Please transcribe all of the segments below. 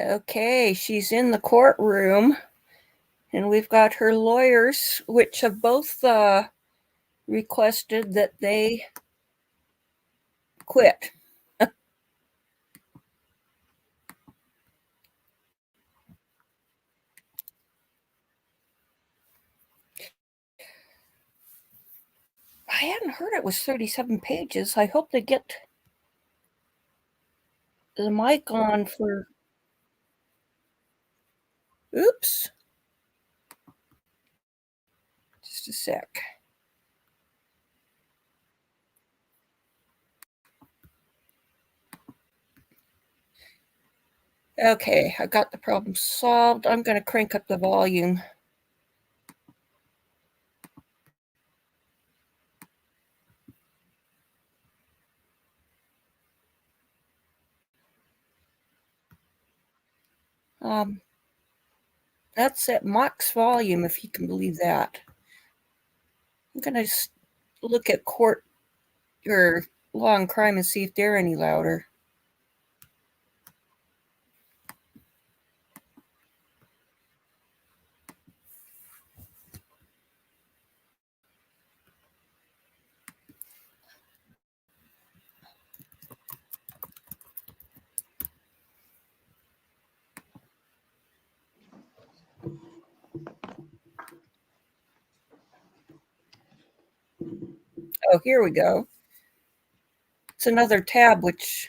Okay, she's in the courtroom, and we've got her lawyers, which have both requested that they quit. I hadn't heard it was 37 pages. I hope they get the mic on for... Oops. Just a sec. Okay, I got the problem solved. I'm going to crank up the volume. That's at max volume, if you can believe that. I'm going to look at court or law and crime and see if they're any louder. Oh, here we go. It's another tab, which...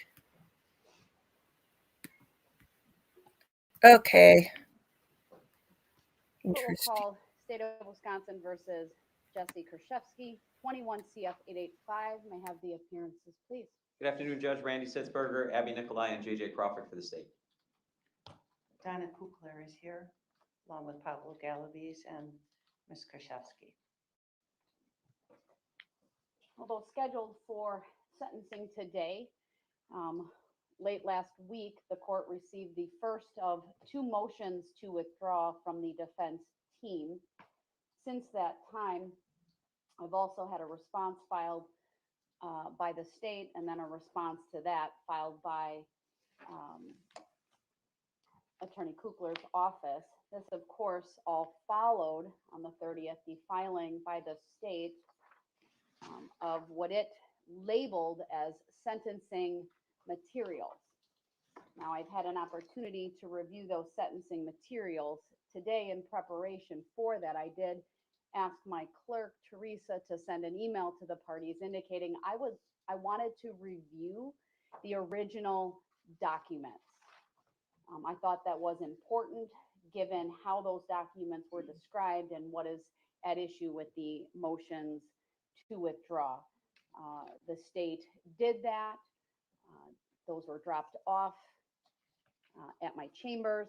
Okay. Interesting. We'll call State of Wisconsin versus Jessy Kurczewski, 21 CF 885. May I have the appearances, please? Good afternoon, Judge Randy Sitzberger, Abby Nikolai, and JJ Crawford for the state. Donna Kukler is here, along with Pablo Galaviz and Ms. Kurczewski. Although scheduled for sentencing today, late last week, the court received the first of two motions to withdraw from the defense team. Since that time, I've also had a response filed by the state, and then a response to that filed by Attorney Kukler's office. This, of course, all followed on the 30th, the filing by the state of what it labeled as sentencing materials. Now, I've had an opportunity to review those sentencing materials today. In preparation for that, I did ask my clerk, Teresa, to send an email to the parties indicating I wanted to review the original documents. I thought that was important given how those documents were described and what is at issue with the motions to withdraw. The state did that. Those were dropped off at my chambers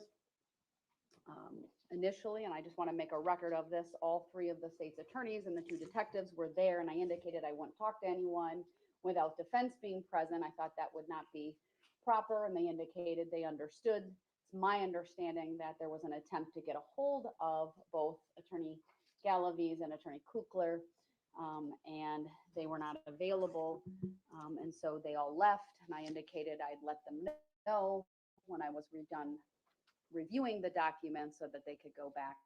initially, and I just want to make a record of this. All three of the state's attorneys and the two detectives were there, and I indicated I wouldn't talk to anyone without defense being present. I thought that would not be proper, and they indicated they understood. It's my understanding that there was an attempt to get a hold of both Attorney Galaviz and Attorney Kukler, and they were not available, and so they all left, and I indicated I'd let them know when I was done reviewing the documents so that they could go back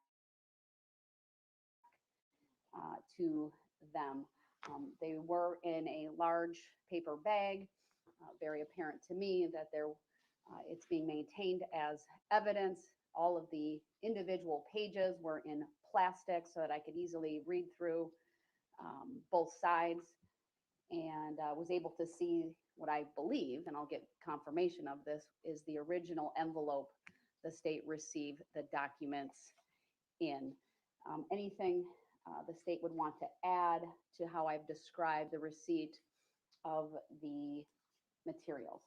to them. They were in a large paper bag, very apparent to me that it's being maintained as evidence. All of the individual pages were in plastic so that I could easily read through both sides, and was able to see what I believe, and I'll get confirmation of this, is the original envelope the state received the documents in. Anything the state would want to add to how I've described the receipt of the materials?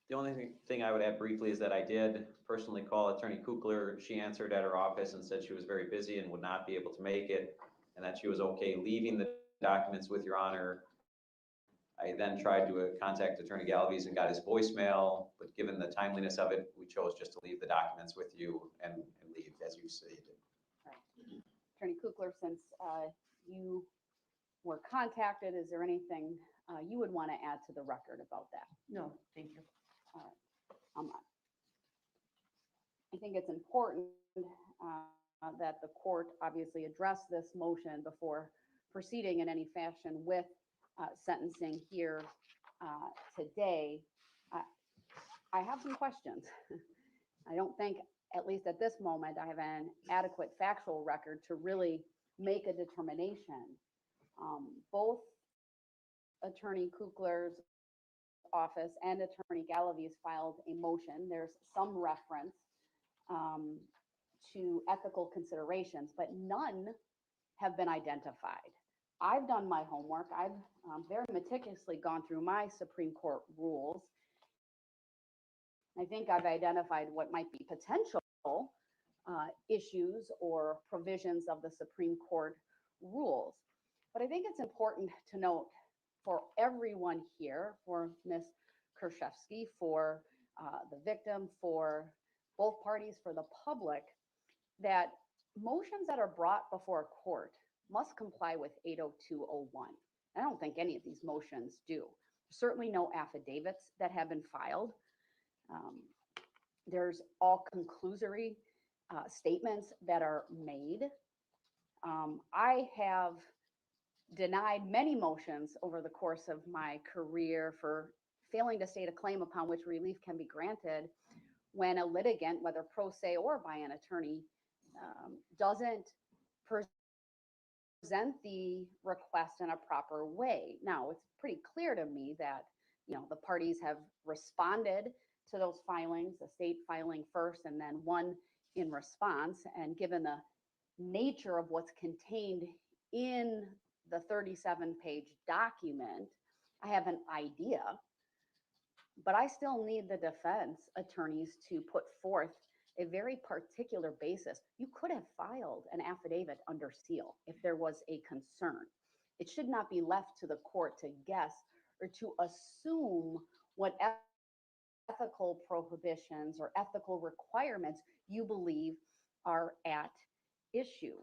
The only thing I would add briefly is that I did personally call Attorney Kukler. She answered at her office and said she was very busy and would not be able to make it, and that she was okay leaving the documents with Your Honor. I then tried to contact Attorney Galaviz and got his voicemail, but given the timeliness of it, we chose just to leave the documents with you and leave, as you stated. Right. Attorney Kukler, since you were contacted, is there anything you would want to add to the record about that? No, thank you. All right. think it's important that the court obviously address this motion before proceeding in any fashion with sentencing here today. I have some questions. I don't think, at least at this moment, I have an adequate factual record to really make a determination. Both Attorney Kukler's office and Attorney Galaviz filed a motion. There's some reference to ethical considerations, but none have been identified. I've done my homework. I've very meticulously gone through my Supreme Court rules. I think I've identified what might be potential issues or provisions of the Supreme Court rules. But I think it's important to note for everyone here, for Ms. Kurczewski, for the victim, for both parties, for the public, that motions that are brought before a court must comply with 80201. I don't think any of these motions do. Certainly no affidavits that have been filed. There's all conclusory statements that are made. I have denied many motions over the course of my career for failing to state a claim upon which relief can be granted when a litigant, whether pro se or by an attorney, doesn't present the request in a proper way. Now, it's pretty clear to me that, you know, the parties have responded to those filings, the state filing first and then one in response. And given the nature of what's contained in the 37-page document, I have an idea, but I still need the defense attorneys to put forth a very particular basis. You could have filed an affidavit under seal if there was a concern. It should not be left to the court to guess or to assume what ethical prohibitions or ethical requirements you believe are at issue.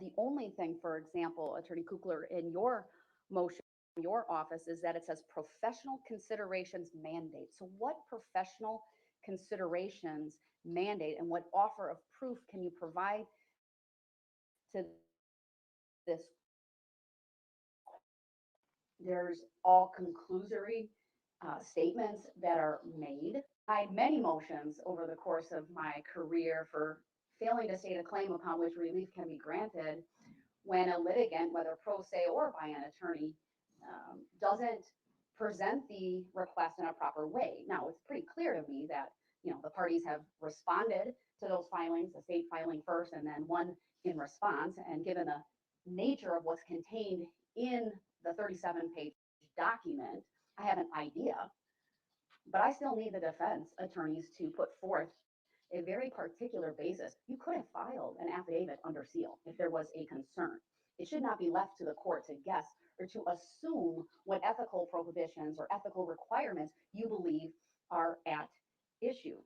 The only thing, for example, Attorney Kukler, in your motion, your office, is that it says professional considerations mandate. So what professional considerations mandate and what offer of proof can you provide to this? There's all conclusory statements that are made. I had many motions over the course of my career for failing to state a claim upon which relief can be granted when a litigant, whether pro se or by an attorney, doesn't present the request in a proper way. Now, it's pretty clear to me that, you know, the parties have responded to those filings, the state filing first and then one in response. And given the nature of what's contained in the 37-page document, I have an idea, but I still need the defense attorneys to put forth a very particular basis. You could have filed an affidavit under seal if there was a concern. It should not be left to the court to guess or to assume what ethical prohibitions or ethical requirements you believe are at issue.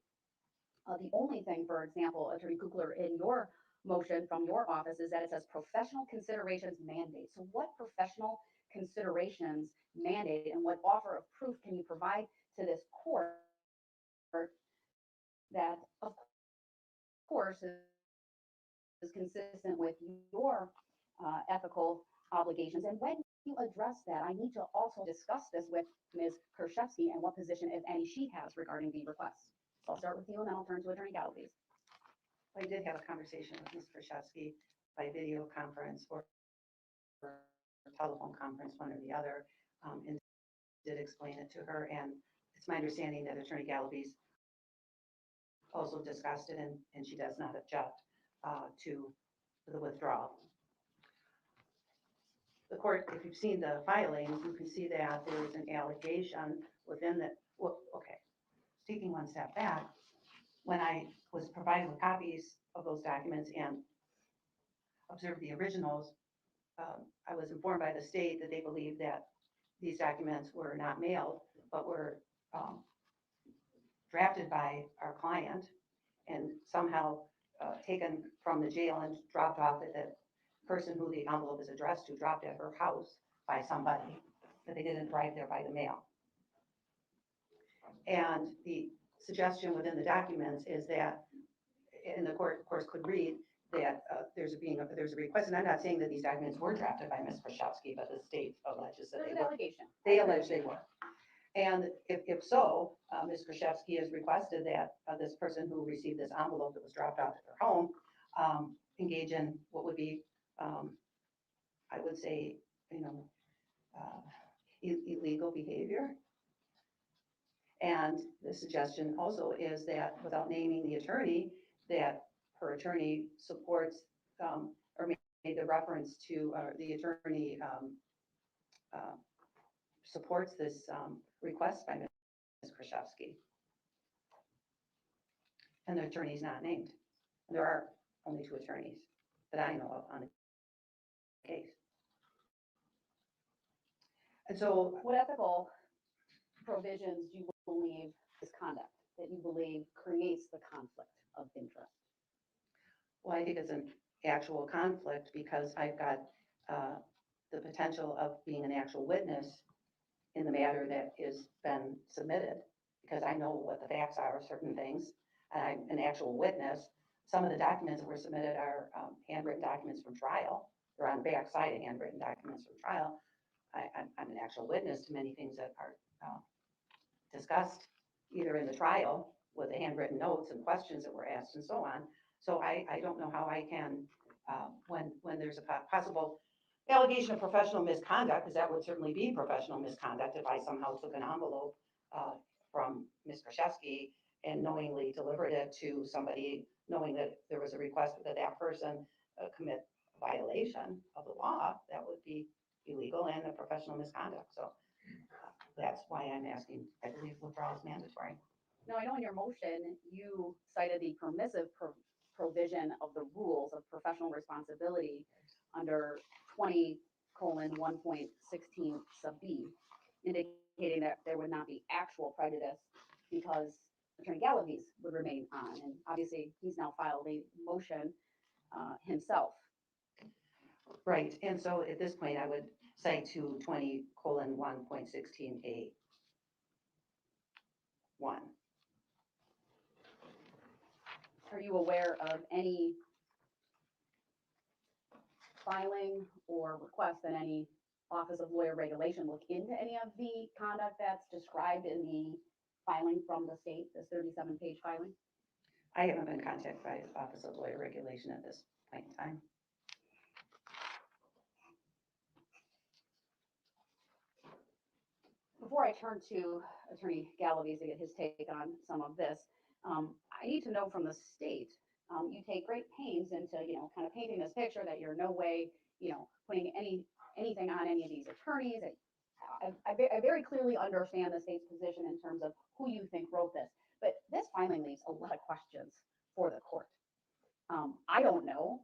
The only thing, for example, Attorney Kukler, in your motion from your office is that it says professional considerations mandate. So what professional considerations mandate and what offer of proof can you provide to this court that, of course, is consistent with your ethical obligations? And when you address that, I need to also discuss this with Ms. Kurczewski and what position, if any, she has regarding the request. So I'll start with you and then I'll turn to Attorney Galaviz. I did have a conversation with Ms. Kurczewski by video conference or telephone conference, one or the other, and did explain it to her. And it's my understanding that Attorney Galaviz also discussed it, and she does not object to the withdrawal. The court, if you've seen the filings, you can see that there is an allegation within the, well, okay, taking one step back, when I was provided with copies of those documents and observed the originals, I was informed by the state that they believed that these documents were not mailed, but were drafted by our client and somehow taken from the jail and dropped off at the person who the envelope is addressed to, dropped at her house by somebody, that they didn't arrive there by the mail. And the suggestion within the documents is that, and the court, of course, could read that there's a request, and I'm not saying that these documents were drafted by Ms. Kurczewski, but the state alleges that There's they an were. allegation. They allege they were. And if so, Ms. Kurczewski has requested that this person who received this envelope that was dropped off at their home engage in what would be, I would say, illegal behavior. And the suggestion also is that without naming the attorney, that her attorney supports or made the reference to the attorney supports this request by Ms. Kurczewski. And the attorney is not named. There are only 2 attorneys that I know of on the case. And so, What ethical provisions do you believe is conduct that you believe creates the conflict of interest? well, I think it's an actual conflict because I've got the potential of being an actual witness in the matter that has been submitted, because I know what the facts are of certain things, and I'm an actual witness. Some of the documents that were submitted are handwritten documents from trial. They're on the back side of handwritten documents from trial. I'm an actual witness to many things that are discussed either in the trial with the handwritten notes and questions that were asked and so on. So I don't know how I can, when there's a possible allegation of professional misconduct, because that would certainly be professional misconduct if I somehow took an envelope from Ms. Kurczewski and knowingly delivered it to somebody, knowing that there was a request that that person commit a violation of the law, that would be illegal and a professional misconduct. So that's why I'm asking, I believe withdrawal is mandatory. Now, I know in your motion, you cited the permissive provision of the rules of professional responsibility under 20:1.16 sub B, indicating that there would not be actual prejudice because Attorney Gallivis would remain on. And obviously, he's now filed a motion himself. Right, and so at this point, I would cite to 20:1.16A. 1. Are you aware of any filing or request that any Office of Lawyer Regulation look into any of the conduct that's described in the filing from the state, this 37-page filing? I haven't been contacted by the Office of Lawyer Regulation at this point in time. Before I turn to Attorney Gallivis to get his take on some of this, I need to know from the state, you take great pains into, kind of painting this picture that you're in no way, putting anything on any of these attorneys. I very clearly understand the state's position in terms of who you think wrote this, but this filing leaves a lot of questions for the court. I don't know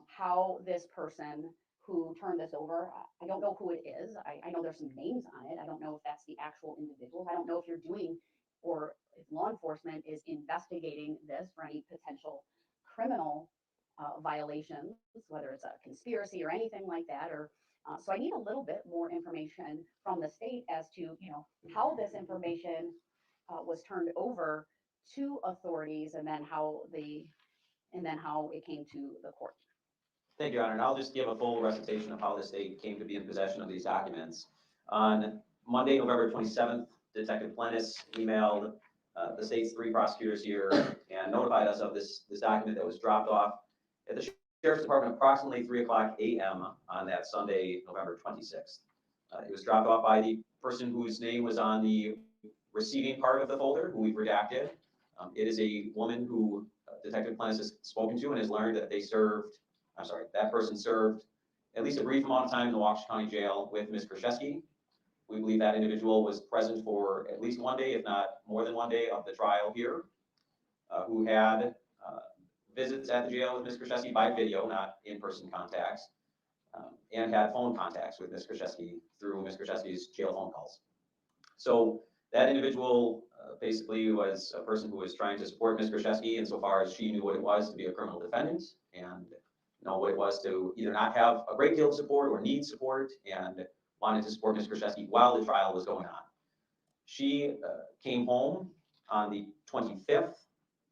how this person who turned this over, I don't know who it is. I know there's some names on it. I don't know if that's the actual individual. I don't know if you're doing, or if law enforcement is investigating this for any potential criminal violations, whether it's a conspiracy or anything like that. Or so I need a little bit more information from the state as to, how this information was turned over to authorities, and then how it came to the court. Thank you, Your Honor, and I'll just give a full recitation of how the state came to be in possession of these documents. On Monday, November 27th, Detective Plennis emailed the state's 3 prosecutors here and notified us of this document that was dropped off at the Sheriff's Department approximately 3:00 a.m. on that Sunday, November 26th. It was dropped off by the person whose name was on the receiving part of the folder, who we've redacted. It is a woman who Detective Plennis has spoken to and has learned that that person served at least a brief amount of time in the Waukesha County Jail with Ms. Kurczewski. We believe that individual was present for at least one day, if not more than one day, of the trial here, who had visits at the jail with Ms. Kurczewski by video, not in-person contacts, and had phone contacts with Ms. Kurczewski through Ms. Kurczewski's jail phone calls. So that individual basically was a person who was trying to support Ms. Kurczewski insofar as she knew what it was to be a criminal defendant and know what it was to either not have a great deal of support or need support, and wanted to support Ms. Kurczewski while the trial was going on. She came home on the 25th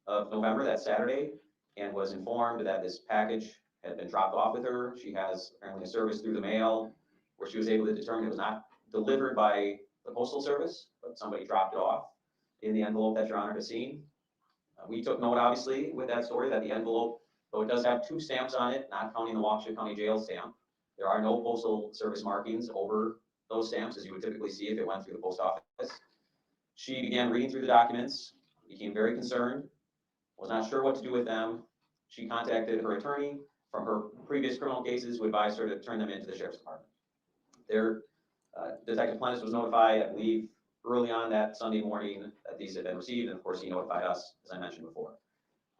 of November, that Saturday, and was informed that this package had been dropped off with her. She has apparently a service through the mail where she was able to determine it was not delivered by the postal service, but somebody dropped it off in the envelope that Your Honor has seen. We took note, obviously, with that story that the envelope, though it does have 2 stamps on it, not counting the Waukesha County Jail stamp, there are no postal service markings over those stamps, as you would typically see if it went through the post office. She began reading through the documents, became very concerned, was not sure what to do with them. She contacted her attorney from her previous criminal cases, who advised her to turn them into the sheriff's department. Detective Plentis was notified, I believe, early on that Sunday morning that these had been received, and of course he notified us, as I mentioned before.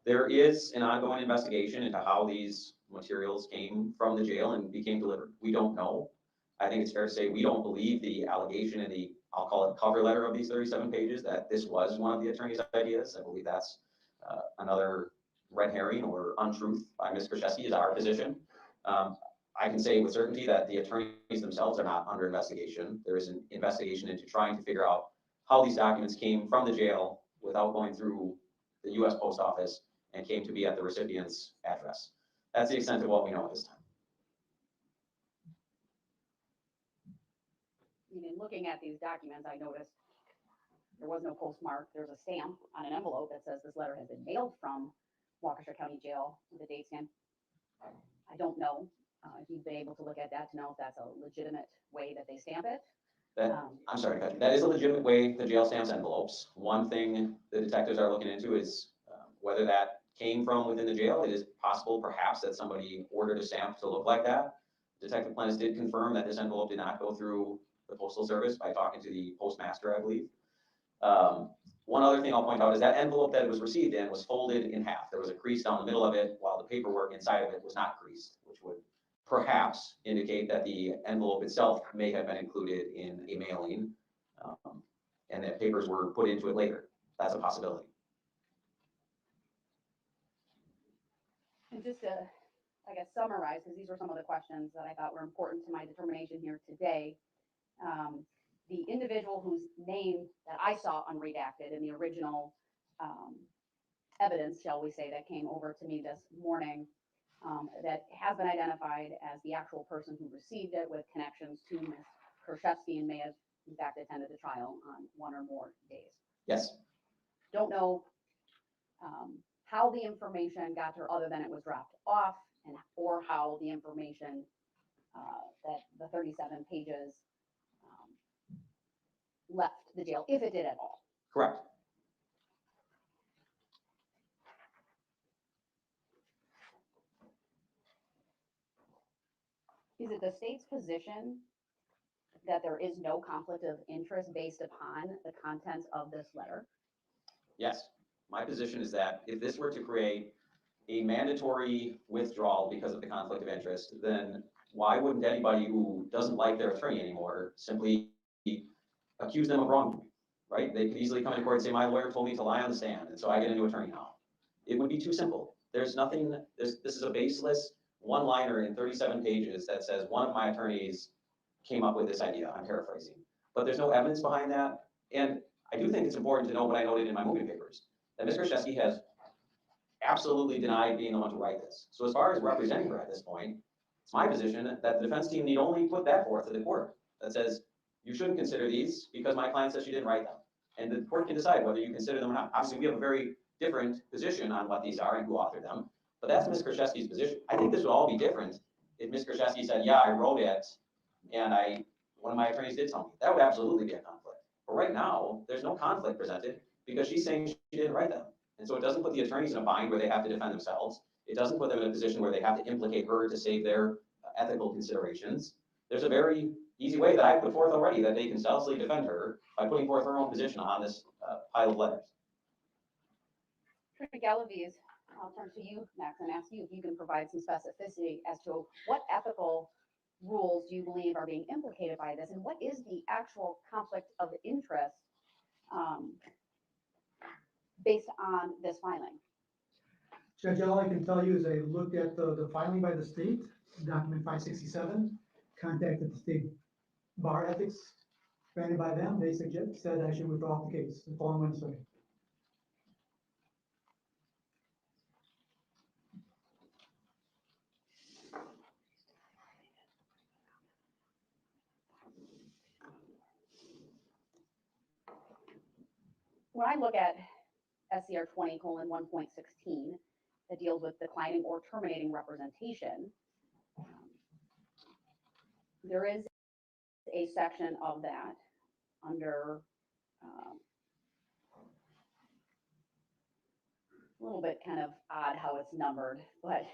There is an ongoing investigation into how these materials came from the jail and became delivered. We don't know. I think it's fair to say we don't believe the allegation in the, I'll call it cover letter of these 37 pages, that this was one of the attorney's ideas. I believe that's another red herring or untruth by Ms. Kurczewski is our position. I can say with certainty that the attorneys themselves are not under investigation. There is an investigation into trying to figure out how these documents came from the jail without going through the U.S. Post Office and came to be at the recipient's address. That's the extent of what we know at this time. In looking at these documents, I noticed there was no postmark. There's a stamp on an envelope that says this letter has been mailed from Waukesha County Jail with a date stamp. I don't know if you've been able to look at that to know if that's a legitimate way that they stamp it. I'm sorry, that is a legitimate way the jail stamps envelopes. One thing the detectives are looking into is whether that came from within the jail. It is possible, perhaps, that somebody ordered a stamp to look like that. Detective Plentis did confirm that this envelope did not go through the Postal Service by talking to the postmaster, I believe. One other thing I'll point out is that envelope that it was received in was folded in half. There was a crease down the middle of it, while the paperwork inside of it was not creased, which would perhaps indicate that the envelope itself may have been included in a mailing, and that papers were put into it later. That's a possibility. And just to, I guess, summarize, because these were some of the questions that I thought were important to my determination here today. The individual whose name that I saw unredacted in the original evidence, shall we say, that came over to me this morning, that has been identified as the actual person who received it with connections to Ms. Kurczewski and may have, in fact, attended the trial on one or more days. Yes. Don't know how the information got to her other than it was dropped off, and or how the information that the 37 pages left the jail, if it did at all. Correct. Is it the state's position that there is no conflict of interest based upon the contents of this letter? Yes. My position is that if this were to create a mandatory withdrawal because of the conflict of interest, then why wouldn't anybody who doesn't like their attorney anymore simply accuse them of wrongdoing, right? They could easily come into court and say, my lawyer told me to lie on the stand, and so I get a new attorney now. It would be too simple. There's nothing, this is a baseless one-liner in 37 pages that says one of my attorneys came up with this idea. I'm paraphrasing, but there's no evidence behind that. And I do think it's important to know what I noted in my moving papers, that Ms. Kurczewski has absolutely denied being the one to write this. So as far as representing her at this point, it's my position that the defense team need only put that forth to the court that says, you shouldn't consider these because my client says she didn't write them. And the court can decide whether you consider them or not. Obviously, we have a very different position on what these are and who authored them, but that's Ms. Kurczewski's position. I think this would all be different if Ms. Kurczewski said, yeah, I wrote it, and one of my attorneys did tell me. That would absolutely be a conflict. But right now, there's no conflict presented because she's saying she didn't write them. And so it doesn't put the attorneys in a bind where they have to defend themselves. It doesn't put them in a position where they have to implicate her to save their ethical considerations. There's a very easy way that I put forth already that they can zealously defend her by putting forth her own position on this pile of letters. Attorney Galaviz, I'll turn to you next and ask you if you can provide some specificity as to what ethical rules do you believe are being implicated by this, and what is the actual conflict of interest based on this filing? Judge, all I can tell you is I looked at the filing by the state, document 567, contacted the state bar ethics granted by them. They said I should withdraw the case the following Wednesday. when I look at SCR 20:1.16 that deals with declining or terminating representation, there is a section of that under a little bit kind of odd how it's numbered, but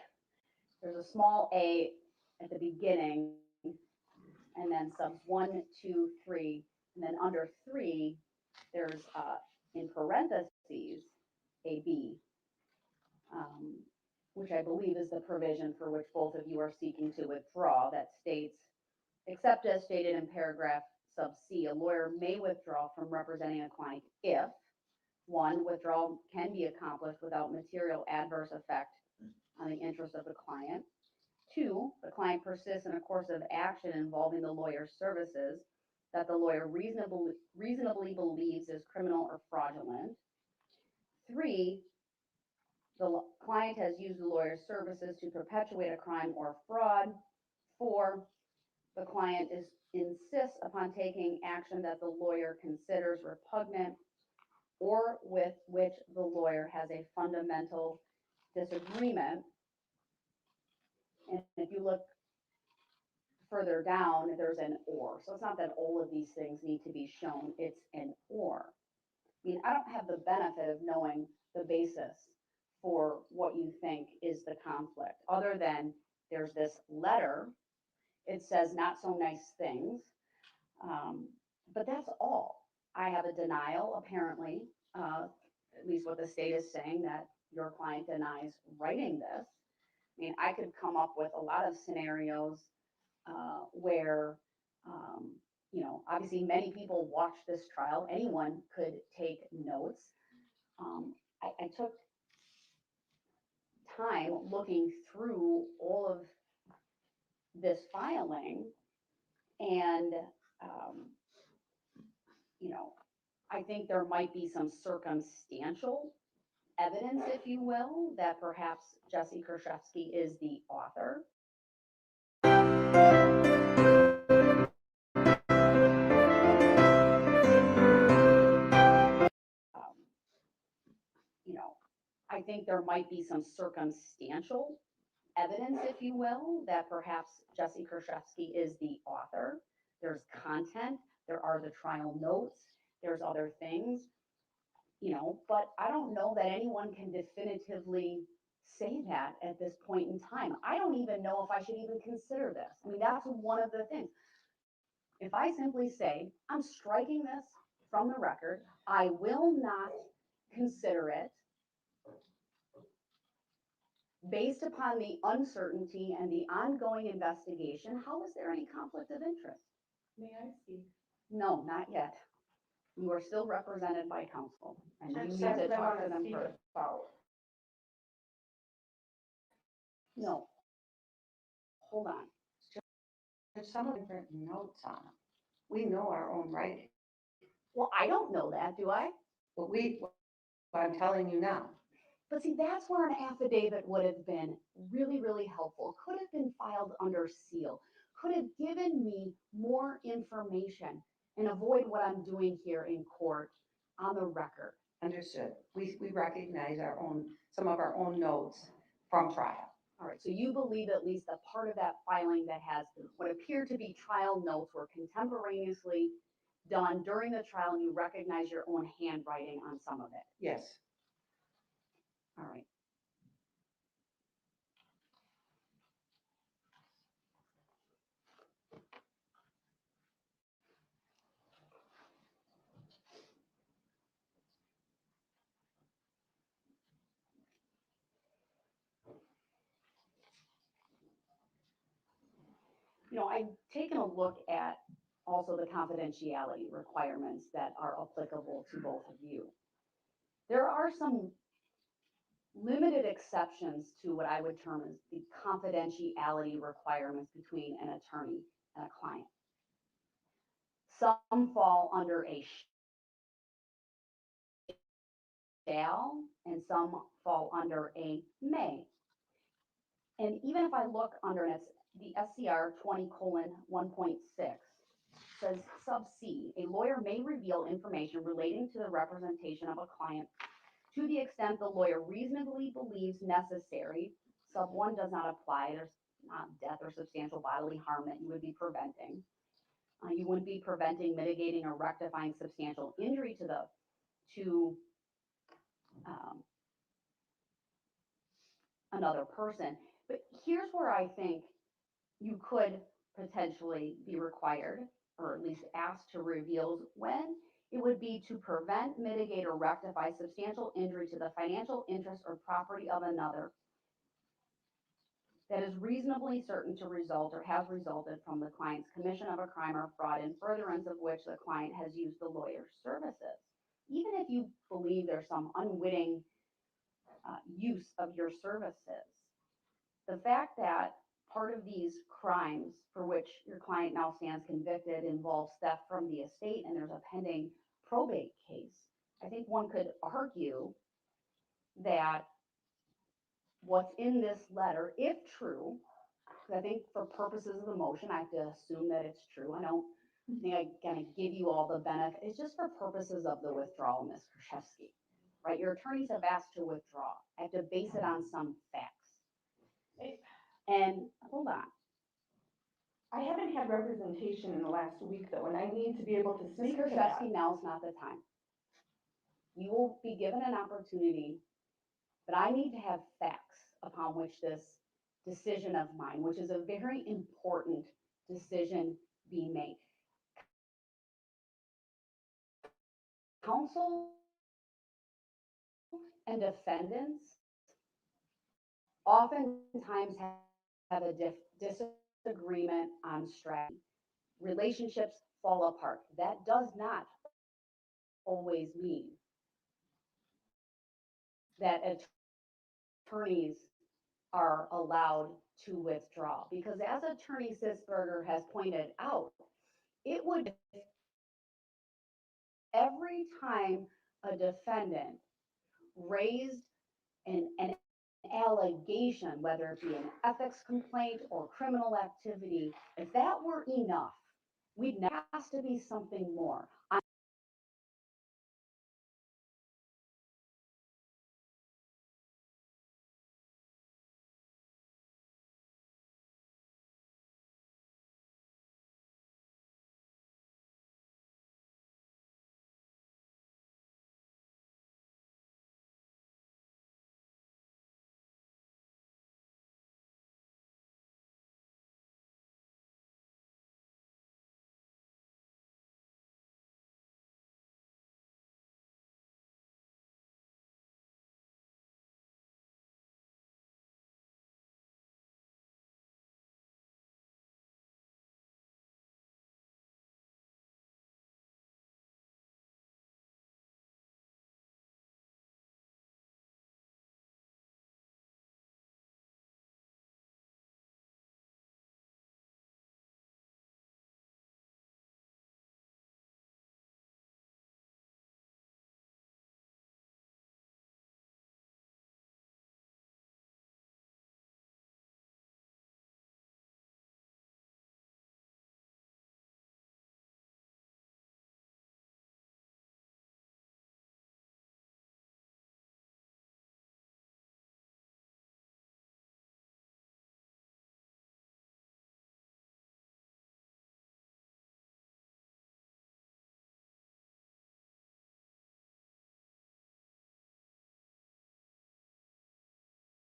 there's a small a at the beginning, and then subs 1, 2, 3, and then under 3, there's in parentheses a B, which I believe is the provision for which both of you are seeking to withdraw, that states, except as stated in paragraph sub C, a lawyer may withdraw from representing a client if, 1, withdrawal can be accomplished without material adverse effect on the interest of the client. 2, the client persists in a course of action involving the lawyer's services that the lawyer reasonably believes is criminal or fraudulent. 3, the client has used the lawyer's services to perpetuate a crime or fraud. 4, the client insists upon taking action that the lawyer considers repugnant or with which the lawyer has a fundamental disagreement. And if you look further down, there's an or. So it's not that all of these things need to be shown, it's an or. I mean, I don't have the benefit of knowing the basis for what you think is the conflict, other than there's this letter. It says not so nice things, but that's all. I have a denial, apparently, at least what the state is saying, that your client denies writing this. I mean, I could come up with a lot of scenarios where, obviously many people watch this trial. Anyone could take notes. I took time looking through all of this filing, and, I think there might be some circumstantial evidence, if you will, that perhaps Jessy Kurczewski is the author. I think there might be some circumstantial evidence, if you will, that perhaps Jessy Kurczewski is the author. There's content, there are the trial notes, there's other things, but I don't know that anyone can definitively say that at this point in time. I don't even know if I should even consider this. I mean, that's one of the things. If I simply say, I'm striking this from the record, I will not consider it based upon the uncertainty and the ongoing investigation, how is there any conflict of interest? May I speak? No, not yet. You are still represented by counsel, and you Judge need says to they talk want to them speak first. about. No. Hold on. There's some different notes on them. We know our own writing, Well, I don't know that, do I? but what I'm telling you now. But see, that's where an affidavit would have been really, really helpful. Could have been filed under seal. Could have given me more information and avoid what I'm doing here in court on the record. Understood. We recognize some of our own notes from trial. All right, so you believe at least a part of that filing that has what appear to be trial notes were contemporaneously done during the trial, and you recognize your own handwriting on some of it. Yes. All right. I've taken a look at also the confidentiality requirements that are applicable to both of you. There are some limited exceptions to what I would term as the confidentiality requirements between an attorney and a client. Some fall under a shall, and some fall under a may. And even if I look under the SCR 20:1.6, says sub C, a lawyer may reveal information relating to the representation of a client to the extent the lawyer reasonably believes necessary. Sub 1 does not apply. There's not death or substantial bodily harm that you would be preventing. You wouldn't be preventing, mitigating, or rectifying substantial injury to another person. But here's where I think you could potentially be required, or at least asked to reveal when it would be to prevent, mitigate, or rectify substantial injury to the financial interest or property of another that is reasonably certain to result or has resulted from the client's commission of a crime or fraud in furtherance of which the client has used the lawyer's services. Even if you believe there's some unwitting use of your services, the fact that part of these crimes for which your client now stands convicted involves theft from the estate and there's a pending probate case, I think one could argue that what's in this letter, if true, because I think for purposes of the motion, I have to assume that it's true. I don't think I'm going to give you all the benefit. It's just for purposes of the withdrawal, Ms. Kurczewski, right? Your attorneys have asked to withdraw. I have to base it on some facts. And hold on. I haven't had representation in the last week though, and I need to be able to Ms. speak to that. Kurczewski, now's not the time. You will be given an opportunity, but I need to have facts upon which this decision of mine, which is a very important decision, be made. Counsel and defendants oftentimes have a disagreement on strategy. Relationships fall apart. That does not always mean that attorneys are allowed to withdraw. Because as Attorney Sisberger has pointed out, it would, every time a defendant raised an allegation, whether it be an ethics complaint or criminal activity, if that were enough, there has to be something more.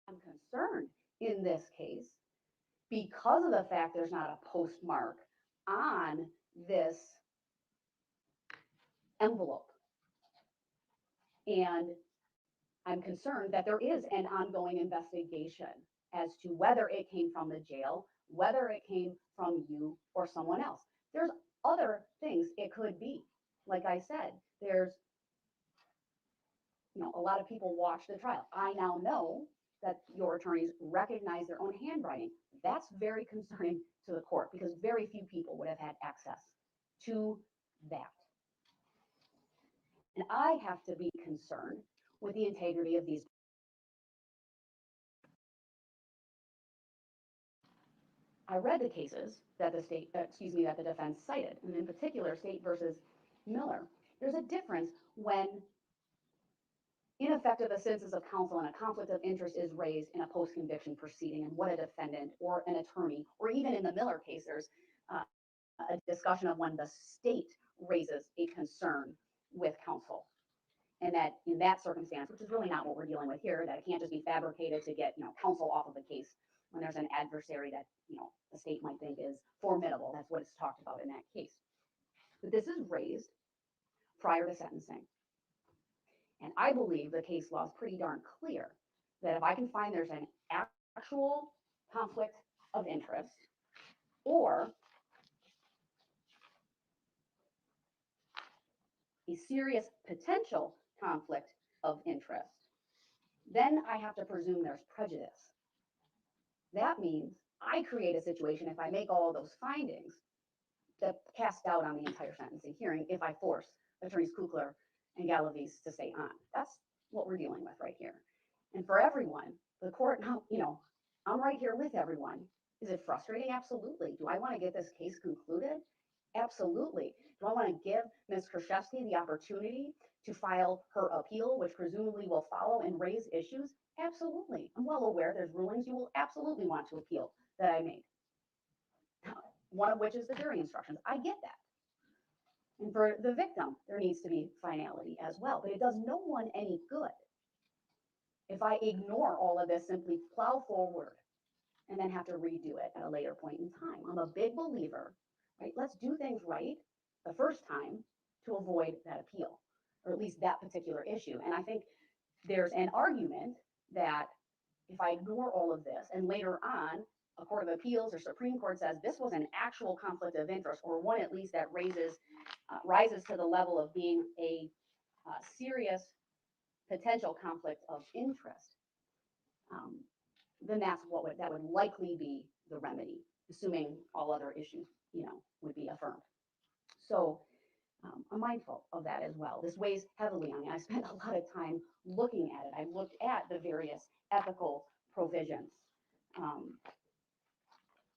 I'm concerned in this case because of the fact there's not a postmark on this envelope. And I'm concerned that there is an ongoing investigation as to whether it came from the jail, whether it came from you or someone else. There's other things it could be. Like I said, there's, a lot of people watch the trial. I now know that your attorneys recognize their own handwriting. That's very concerning to the court because very few people would have had access to that. And I have to be concerned with the integrity of these. I read the cases that the state, that the defense cited, and in particular, State versus Miller. There's a difference when ineffective assistance of counsel and a conflict of interest is raised in a post-conviction proceeding, and what a defendant or an attorney, or even in the Miller case, there's a discussion of when the state raises a concern with counsel. And that in that circumstance, which is really not what we're dealing with here, that it can't just be fabricated to get, counsel off of the case when there's an adversary that, the state might think is formidable. That's what it's talked about in that case. But this is raised prior to sentencing. And I believe the case law is pretty darn clear that if I can find there's an actual conflict of interest or a serious potential conflict of interest, then I have to presume there's prejudice. That means I create a situation, if I make all of those findings, that cast doubt on the entire sentencing hearing if I force attorneys Kugler and Galavis to stay on. That's what we're dealing with right here. And for everyone, the court, I'm right here with everyone. Is it frustrating? Absolutely. Do I want to get this case concluded? Absolutely. Do I want to give Ms. Kurczewski the opportunity to file her appeal, which presumably will follow and raise issues? Absolutely. I'm well aware there's rulings you will absolutely want to appeal that I made. One of which is the jury instructions. I get that. And for the victim, there needs to be finality as well. But it does no one any good if I ignore all of this, simply plow forward and then have to redo it at a later point in time. I'm a big believer, right? Let's do things right the first time to avoid that appeal, or at least that particular issue. And I think there's an argument that if I ignore all of this and later on a court of appeals or Supreme Court says this was an actual conflict of interest, or one at least that rises to the level of being a serious potential conflict of interest, then that would likely be the remedy, assuming all other issues, would be affirmed. So I'm mindful of that as well. This weighs heavily on me. I spent a lot of time looking at it. I looked at the various ethical provisions.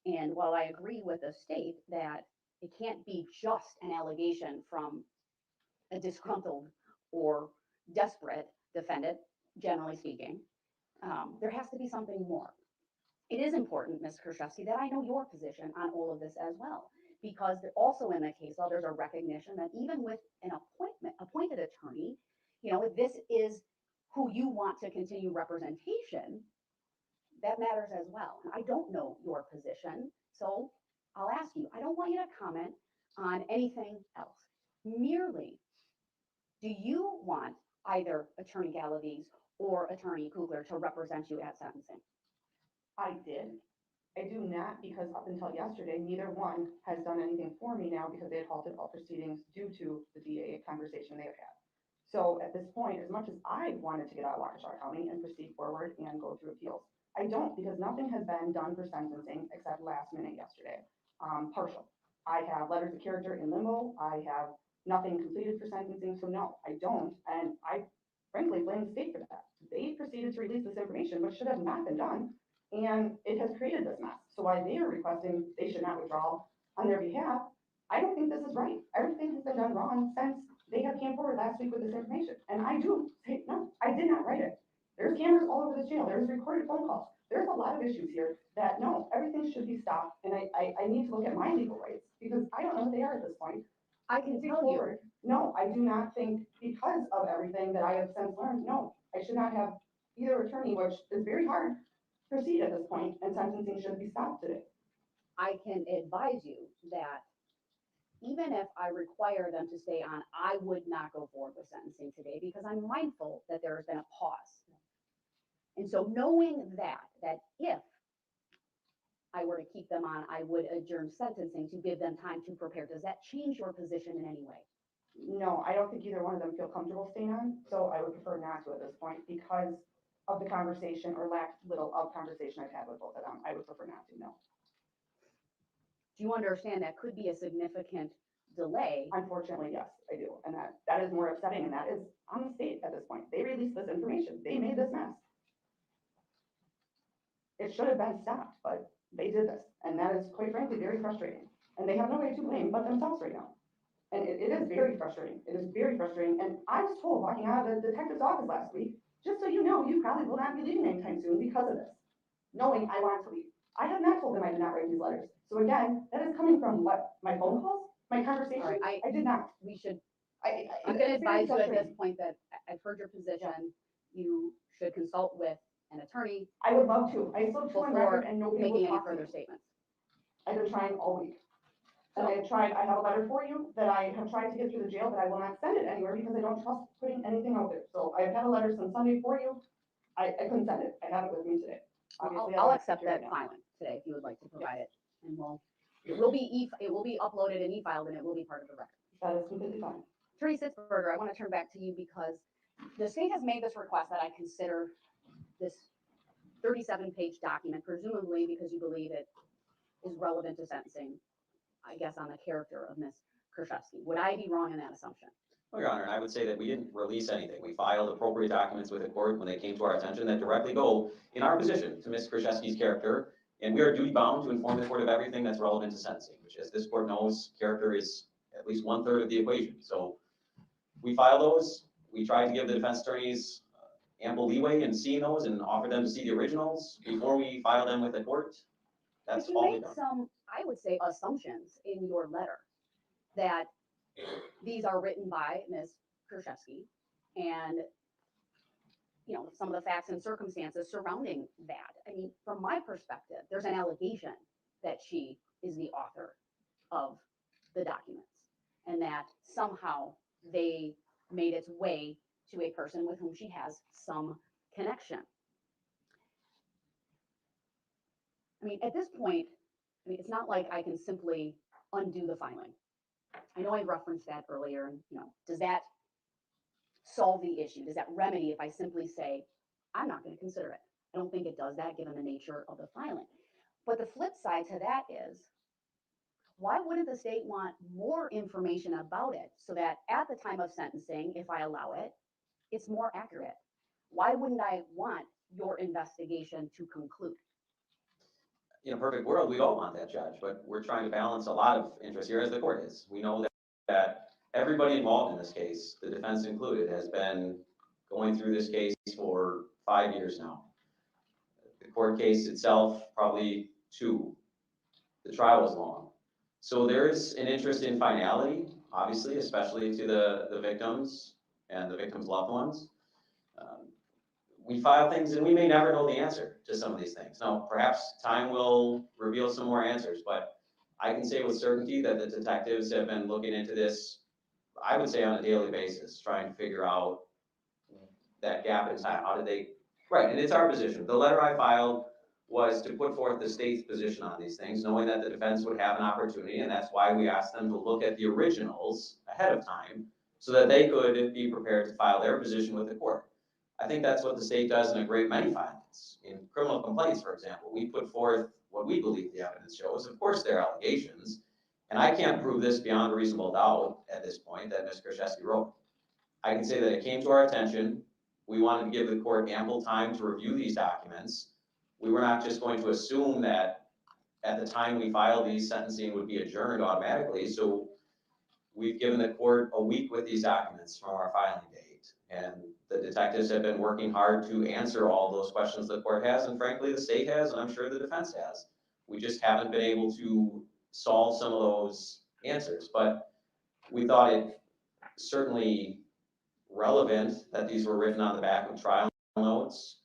And while I agree with the state that it can't be just an allegation from a disgruntled or desperate defendant, generally speaking, there has to be something more. It is important, Ms. Kurczewski, that I know your position on all of this as well, because also in the case law, there's a recognition that even with an appointed attorney, if this is who you want to continue representation, that matters as well. I don't know your position, so I'll ask you. I don't want you to comment on anything else. Merely, do you want either Attorney Galavis or Attorney Kugler to represent you at sentencing? I did. I do not, because up until yesterday, neither one has done anything for me now because they had halted all proceedings due to the DA conversation they have had. So at this point, as much as I wanted to get out of Waukesha County and proceed forward and go through appeals, I don't, because nothing has been done for sentencing except last minute yesterday. Partial. I have letters of character in limbo. I have nothing completed for sentencing. So no, I don't. And I frankly blame the state for that. They proceeded to release this information, which should have not been done. And it has created this mess. So while they are requesting they should not withdraw on their behalf, I don't think this is right. Everything has been done wrong since they have came forward last week with this information. And I do say, no, I did not write it. There's cameras all over this jail. There's recorded phone calls. There's a lot of issues here that no, everything should be stopped. And I need to look at my legal rights because I don't know what they are at this point. I can tell you. No, I do not think because of everything that I have since learned, no, I should not have either attorney, which is very hard, proceed at this point, and sentencing should be stopped today. I can advise you that even if I require them to stay on, I would not go forward with sentencing today because I'm mindful that there has been a pause. And so knowing that if I were to keep them on, I would adjourn sentencing to give them time to prepare. Does that change your position in any way? No, I don't think either one of them feel comfortable staying on, so I would prefer not to at this point because of the conversation or little of conversation I've had with both of them. I would prefer not to, no. Do you understand that could be a significant delay? Unfortunately, yes, I do. And that is more upsetting, and that is on the state at this point. They released this information. They made this mess. It should have been stopped, but they did this. And that is quite frankly very frustrating. And they have nobody to blame but themselves right now. And it is very frustrating. It is very frustrating. And I was told walking out of the detective's office last week, just so you know, you probably will not be leaving anytime soon because of this, knowing I want to leave. I have not told them I did not write these letters. So again, that is coming from what? My phone calls? My conversation? All right, I did not. we should, I, I'm it's gonna advise you at very this frustrating. point that I've heard your position. You should consult with an attorney I would love to. I still have on before record and nobody will making any talk to me. further statements. I've been trying all week. And I have tried, I have a letter for you that I have tried to get through the jail, but I will not send it anywhere because I don't trust putting anything out there. So I have had a letter since Sunday for you. I couldn't send it. I have it with me today. Obviously, I I'll don't accept have it that now. filing today if you would like to provide it, and it will be uploaded and e-filed, and it will be part of the record. That is completely fine. Attorney Sitzberger, I want to turn back to you because the state has made this request that I consider this 37-page document, presumably because you believe it is relevant to sentencing, I guess, on the character of Ms. Kurczewski. Would I be wrong in that assumption? Well, Your Honor, and I would say that we didn't release anything. We filed appropriate documents with the court when they came to our attention that directly go in our position to Ms. Kurczewski's character. And we are duty bound to inform the court of everything that's relevant to sentencing, which, as this court knows, character is at least 1/3 of the equation. So we filed those. We tried to give the defense attorneys ample leeway in seeing those and offer them to see the originals before we file them with the court. That's But you all we've made done. some, I would say, assumptions in your letter that these are written by Ms. Kurczewski and, you know, some of the facts and circumstances surrounding that. I mean, from my perspective, there's an allegation that she is the author of the documents and that somehow they made its way to a person with whom she has some connection. I mean, at this point, I mean, it's not like I can simply undo the filing. I know I referenced that earlier, and, you know, does that solve the issue? Does that remedy if I simply say, I'm not going to consider it? I don't think it does that given the nature of the filing. But the flip side to that is, why wouldn't the state want more information about it so that at the time of sentencing, if I allow it, it's more accurate? Why wouldn't I want your investigation to conclude? In a perfect world, we all want that, Judge, but we're trying to balance a lot of interests here, as the court is. We know that everybody involved in this case, the defense included, has been going through this case for 5 years now. The court case itself, probably 2. The trial was long. So there is an interest in finality, obviously, especially to the victims and the victims' loved ones. We file things and we may never know the answer to some of these things. Now, perhaps time will reveal some more answers, but I can say with certainty that the detectives have been looking into this, I would say on a daily basis, trying to figure out that gap in time. How did they, right, and it's our position. The letter I filed was to put forth the state's position on these things, knowing that the defense would have an opportunity, and that's why we asked them to look at the originals ahead of time so that they could be prepared to file their position with the court. I think that's what the state does in a great many filings. In criminal complaints, for example, we put forth what we believe the evidence shows. Of course, there are allegations, and I can't prove this beyond a reasonable doubt at this point that Ms. Kurczewski wrote. I can say that it came to our attention. We wanted to give the court ample time to review these documents. We were not just going to assume that at the time we filed these, sentencing would be adjourned automatically. So we've given the court a week with these documents from our filing date. And the detectives have been working hard to answer all those questions the court has, and frankly, the state has, and I'm sure the defense has. We just haven't been able to solve some of those answers, but we thought it certainly relevant that these were written on the back of trial notes,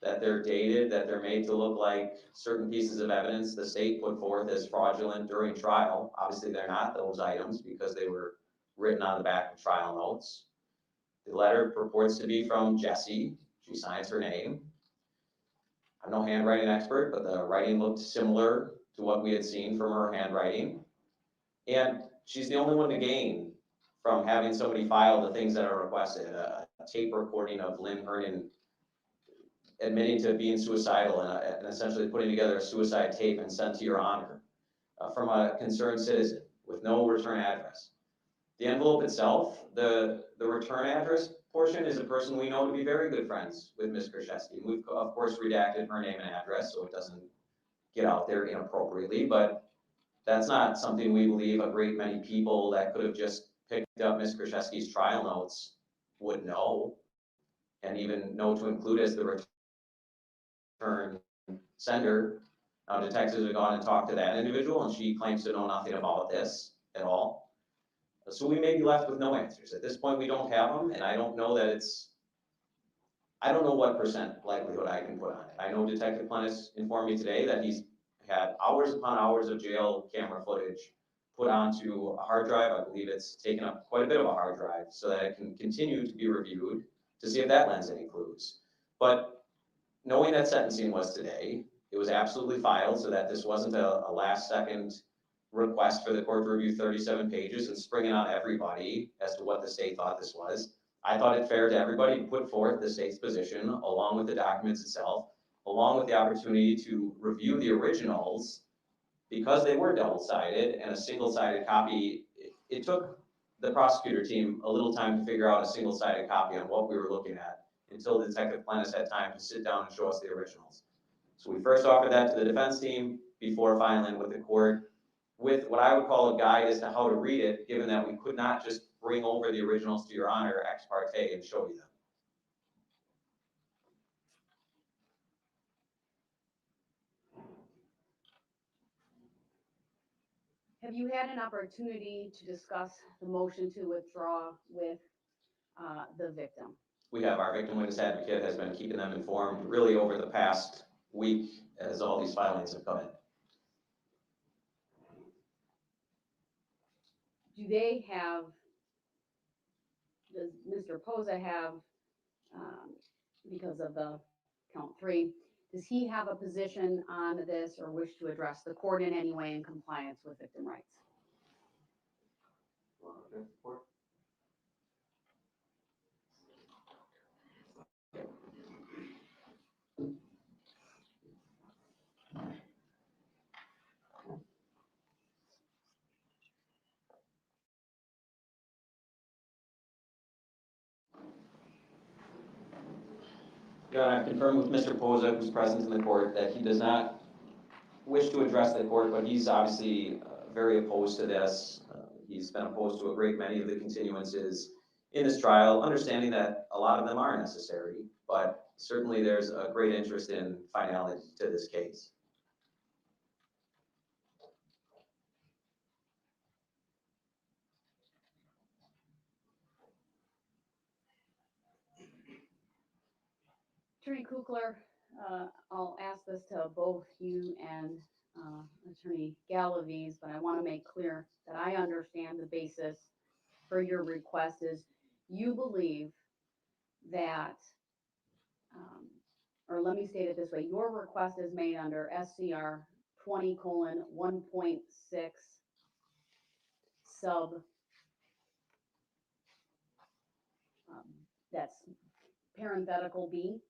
that they're dated, that they're made to look like certain pieces of evidence the state put forth as fraudulent during trial. Obviously, they're not those items because they were written on the back of trial notes. The letter purports to be from Jessy. She signs her name. I'm no handwriting expert, but the writing looked similar to what we had seen from her handwriting. And she's the only one to gain from having somebody file the things that are requested. A tape recording of Lynn Hernan admitting to being suicidal and essentially putting together a suicide tape and sent to your honor from a concerned citizen with no return address. The envelope itself, the return address portion is a person we know to be very good friends with Ms. Kurczewski. We've, of course, redacted her name and address so it doesn't get out there inappropriately, but that's not something we believe a great many people that could have just picked up Ms. Kurczewski's trial notes would know, and even know to include as the return sender. Now, detectives have gone and talked to that individual, and she claims to know nothing about this at all. So we may be left with no answers. At this point, we don't have them, and I don't know that I don't know what percent likelihood I can put on it. I know Detective Plennis informed me today that he's had hours upon hours of jail camera footage put onto a hard drive. I believe it's taken up quite a bit of a hard drive so that it can continue to be reviewed to see if that lends any clues. But knowing that sentencing was today, it was absolutely filed so that this wasn't a last second request for the court to review 37 pages and springing on everybody as to what the state thought this was. I thought it fair to everybody to put forth the state's position along with the documents itself, along with the opportunity to review the originals because they were double-sided and a single-sided copy. It took the prosecutor team a little time to figure out a single-sided copy on what we were looking at until Detective Plennis had time to sit down and show us the originals. So we first offered that to the defense team before filing with the court with what I would call a guide as to how to read it, given that we could not just bring over the originals to Your Honor ex parte and show you them. Have you had an opportunity to discuss the motion to withdraw with the victim? We have, our victim witness advocate has been keeping them informed really over the past week as all these filings have come in. Do they have, does Mr. Posa have, because of the count 3, does he have a position on this or wish to address the court in any way in compliance with victim rights? Your Honor, I've confirmed with Mr. Posa, who's present in the court, that he does not wish to address the court, but he's obviously very opposed to this. He's been opposed to a great many of the continuances in this trial, understanding that a lot of them are necessary, but certainly there's a great interest in finality to this case. Attorney Kukler, I'll ask this to both you and Attorney Galaviz, but I want to make clear that I understand the basis for your request is you believe that, or let me state it this way, your request is made under SCR 20:1.6 sub, that's parenthetical B.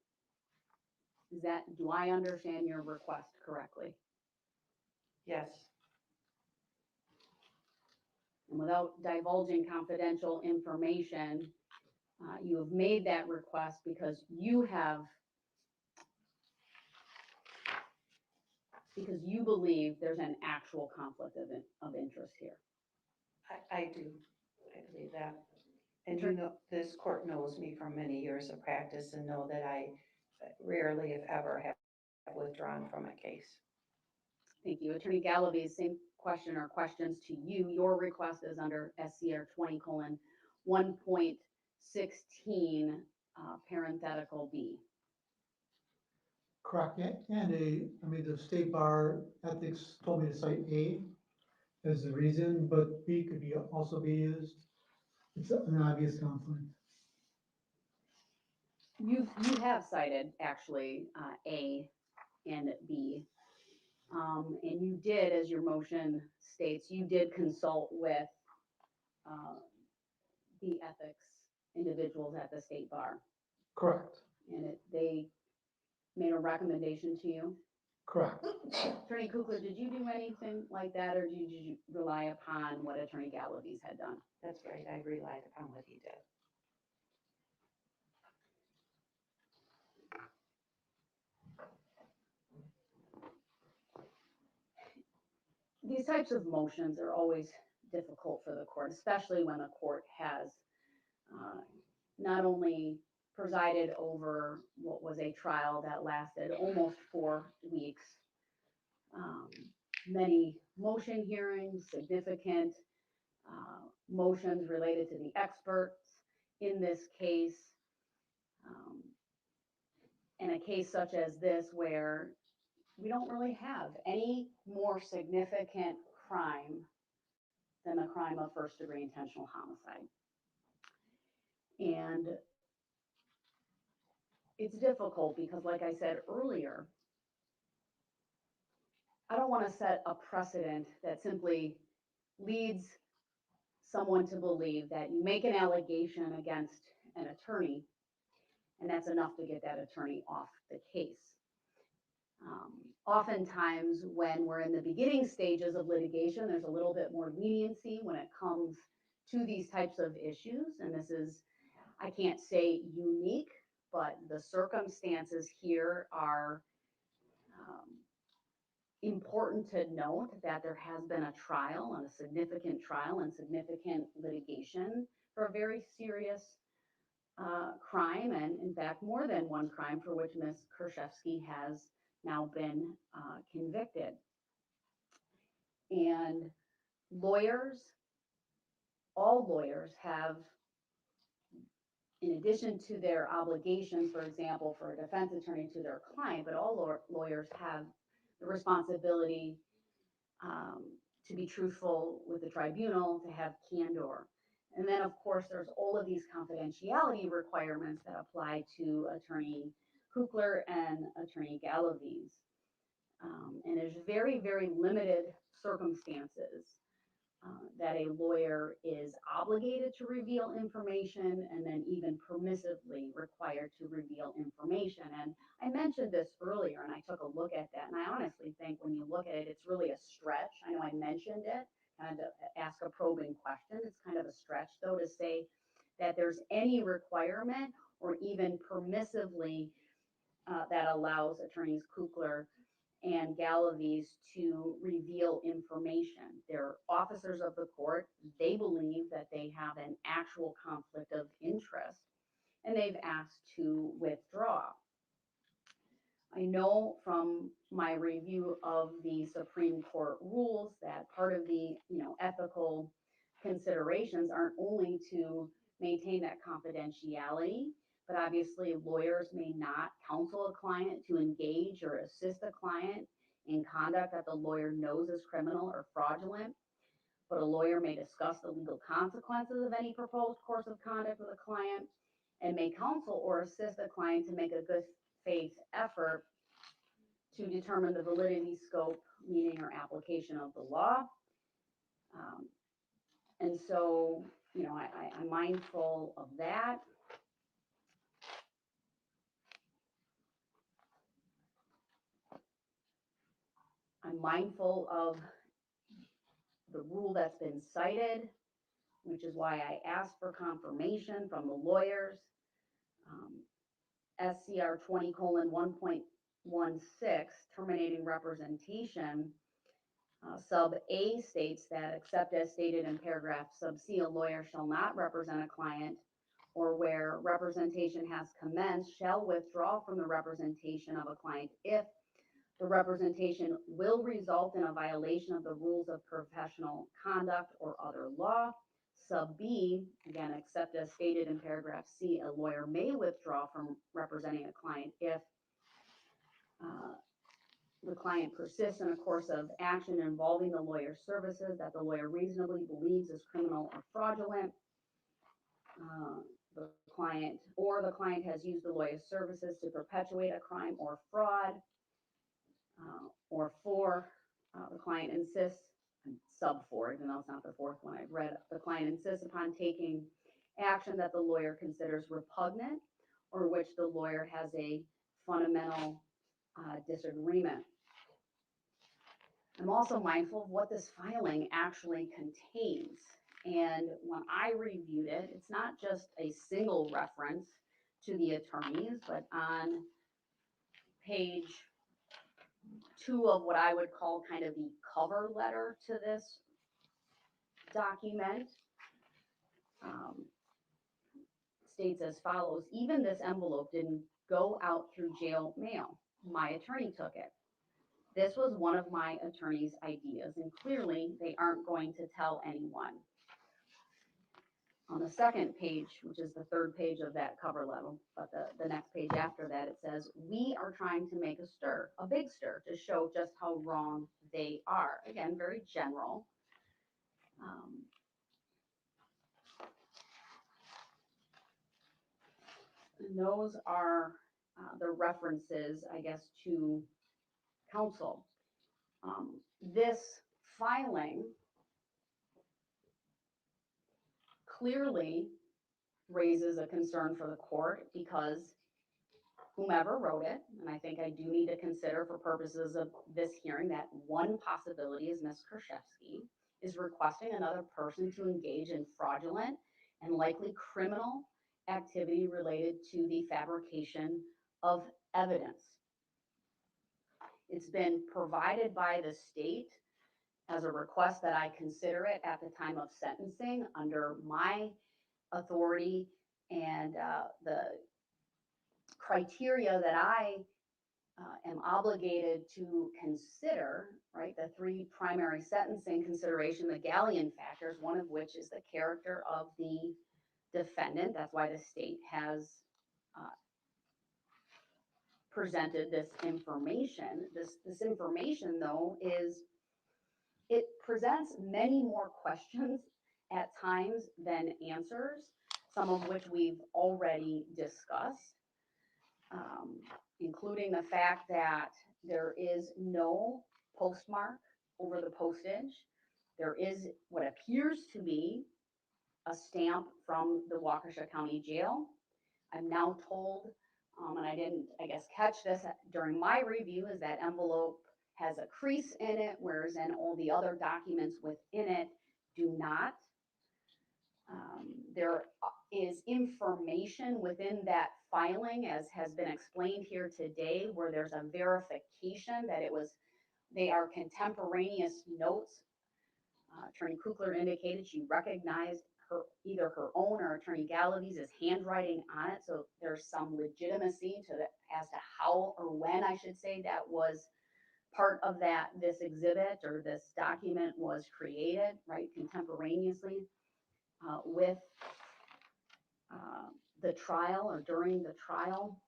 Is that, do I understand your request correctly? Yes, And without divulging confidential information, you have made that request because you believe there's an actual conflict of interest here. I do. I believe that. And you know, this court knows me from many years of practice and know that I rarely, if ever, have withdrawn from a case. Thank you. Attorney Galaviz, same question or questions to you. Your request is under SCR 20:1.16 parenthetical B. Correct, and the state bar ethics told me to cite A as the reason, but B could also be used. It's an obvious conflict. You have cited actually A and B. And you did, as your motion states, you did consult with the ethics individuals at the state bar. Correct, And they made a recommendation to you. correct. Attorney Kukler, did you do anything like that, or did you rely upon what Attorney Galaviz had done? That's right. I relied upon what he did. types of motions are always difficult for the court, especially when the court has not only presided over what was a trial that lasted almost 4 weeks, many motion hearings, significant motions related to the experts in this case, and a case such as this where we don't really have any more significant crime than the crime of first-degree intentional homicide. And it's difficult because, like I said earlier, I don't want to set a precedent that simply leads someone to believe that you make an allegation against an attorney and that's enough to get that attorney off the case. Oftentimes when we're in the beginning stages of litigation, there's a little bit more leniency when it comes to these types of issues. And this is, I can't say unique, but the circumstances here are important to note that there has been a trial and a significant trial and significant litigation for a very serious crime, and in fact more than one crime for which Ms. Kurczewski has now been convicted. And lawyers, all lawyers have, in addition to their obligations, for example, for a defense attorney to their client, but all lawyers have the responsibility to be truthful with the tribunal, to have candor. And then, of course, there's all of these confidentiality requirements that apply to Attorney Kukler and Attorney Gallives. And there's very, very limited circumstances that a lawyer is obligated to reveal information and then even permissively required to reveal information. And I mentioned this earlier and I took a look at that, and I honestly think when you look at it, it's really a stretch. I know I mentioned it, kind of to ask a probing question. It's kind of a stretch though to say that there's any requirement or even permissively that allows Attorneys Kukler and Gallives to reveal information. They're officers of the court. They believe that they have an actual conflict of interest, and they've asked to withdraw. I know from my review of the Supreme Court rules that part of the ethical considerations aren't only to maintain that confidentiality, but obviously lawyers may not counsel a client to engage or assist a client in conduct that the lawyer knows is criminal or fraudulent. But a lawyer may discuss the legal consequences of any proposed course of conduct with a client and may counsel or assist a client to make a good faith effort to determine the validity, scope, meaning, or application of the law. And so, I'm mindful of that. I'm mindful of the rule that's been cited, which is why I asked for confirmation from the lawyers. SCR 20:1.16, terminating representation, sub A states that, except as stated in paragraph sub C, a lawyer shall not represent a client, or where representation has commenced, shall withdraw from the representation of a client if the representation will result in a violation of the rules of professional conduct or other law. Sub B, again, except as stated in paragraph C, a lawyer may withdraw from representing a client if the client persists in a course of action involving the lawyer's services that the lawyer reasonably believes is criminal or fraudulent. The client has used the lawyer's services to perpetuate a crime or fraud. Or 4, the client insists, sub 4, even though it's not the fourth one I've read, the client insists upon taking action that the lawyer considers repugnant or which the lawyer has a fundamental disagreement. I'm also mindful of what this filing actually contains. And when I reviewed it, it's not just a single reference to the attorneys, but on page two of what I would call kind of the cover letter to this document. States as follows: even this envelope didn't go out through jail mail. My attorney took it. This was one of my attorney's ideas, and clearly they aren't going to tell anyone. On the second page, which is the third page of that cover letter, but the next page after that, it says, we are trying to make a stir, a big stir, to show just how wrong they are. Again, very general. And those are the references, I guess, to counsel. This filing clearly raises a concern for the court because whomever wrote it, and I think I do need to consider for purposes of this hearing that one possibility is Ms. Kurczewski, is requesting another person to engage in fraudulent and likely criminal activity related to the fabrication of evidence. It's been provided by the state as a request that I consider it at the time of sentencing under my authority and the criteria that I am obligated to consider, right? The three primary sentencing consideration, the galleon factors, one of which is the character of the defendant. That's why the state has presented this information. This information, though, it presents many more questions at times than answers, some of which we've already discussed, including the fact that there is no postmark over the postage. There is what appears to be a stamp from the Waukesha County Jail. I'm now told, and I didn't, I guess, catch this during my review, is that envelope has a crease in it, whereas in all the other documents within it do not. There is information within that filing, as has been explained here today, where there's a verification that they are contemporaneous notes. Attorney Kukler indicated she recognized either her own or Attorney Galavi's handwriting on it, so there's some legitimacy to that as to how or when, I should say, that was part of this exhibit or this document was created, right, contemporaneously with the trial or during the trial.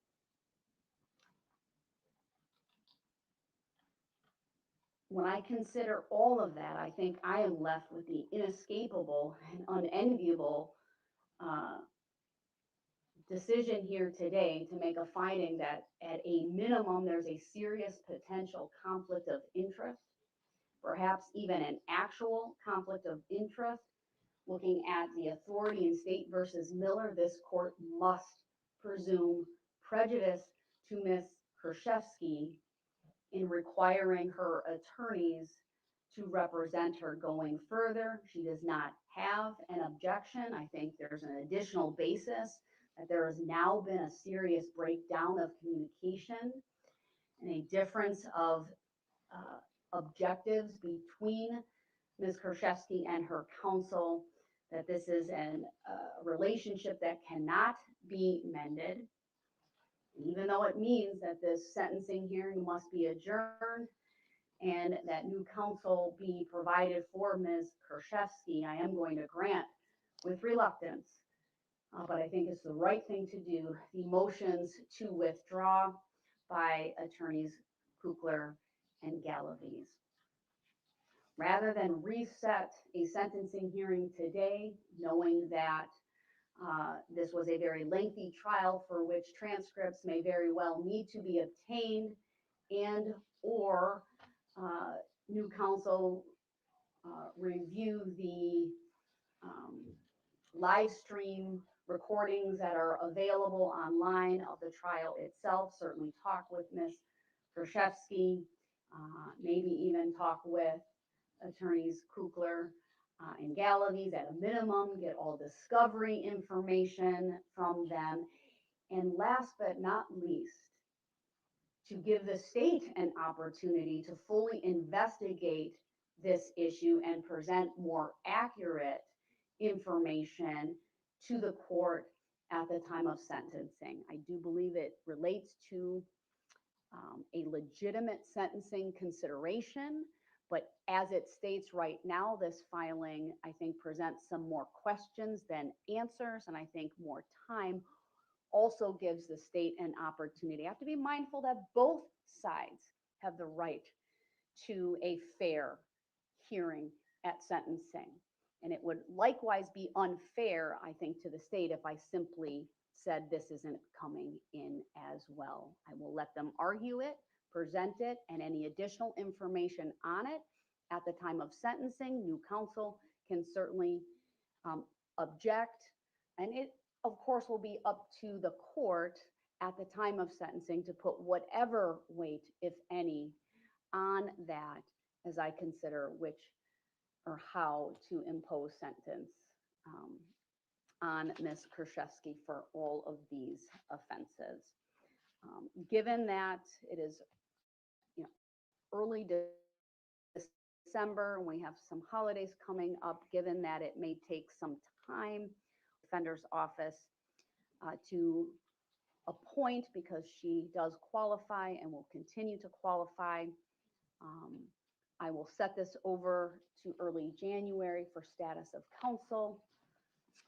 When I consider all of that, I think I am left with the inescapable and unenviable decision here today to make a finding that at a minimum there's a serious potential conflict of interest, perhaps even an actual conflict of interest. Looking at the authority in State versus Miller, this court must presume prejudice to Ms. Kurczewski in requiring her attorneys to represent her going further. She does not have an objection. I think there's an additional basis that there has now been a serious breakdown of communication and a difference of objectives between Ms. Kurczewski and her counsel, that this is a relationship that cannot be mended, even though it means that this sentencing hearing must be adjourned and that new counsel be provided for Ms. Kurczewski. I am going to grant with reluctance, but I think it's the right thing to do, the motions to withdraw by attorneys Kukler and Galaviz. Rather than reset a sentencing hearing today, knowing that this was a very lengthy trial for which transcripts may very well need to be obtained, and or new counsel review the live stream recordings that are available online of the trial itself, certainly talk with Ms. Kurczewski, maybe even talk with attorneys Kukler and Galaviz at a minimum, get all discovery information from them. And last but not least, to give the state an opportunity to fully investigate this issue and present more accurate information to the court at the time of sentencing. I do believe it relates to a legitimate sentencing consideration, but as it states right now, this filing, I think, presents some more questions than answers, and I think more time also gives the state an opportunity. I have to be mindful that both sides have the right to a fair hearing at sentencing. And it would likewise be unfair, I think, to the state if I simply said this isn't coming in as well. I will let them argue it, present it, and any additional information on it at the time of sentencing. New counsel can certainly object, and it, of course, will be up to the court at the time of sentencing to put whatever weight, if any, on that as I consider which or how to impose sentence on Ms. Kurczewski for all of these offenses. Given that it is, early December and we have some holidays coming up, given that it may take some time, defender's office to appoint, because she does qualify and will continue to qualify. I will set this over to early January for status of counsel.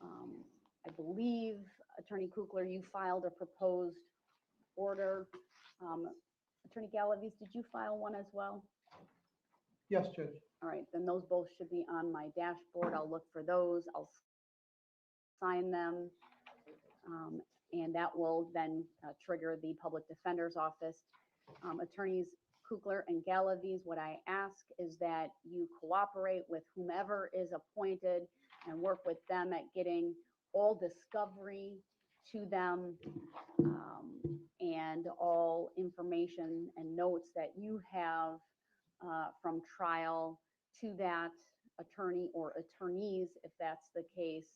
I believe, Attorney Kukler, you filed a proposed order. Attorney Galavis, did you file one as well? Yes, Judge. All right, then those both should be on my dashboard. I'll look for those. I'll sign them. And that will then trigger the public defender's office. Attorneys Kukler and Galavis, what I ask is that you cooperate with whomever is appointed and work with them at getting all discovery to them, and all information and notes that you have from trial to that attorney or attorneys, if that's the case,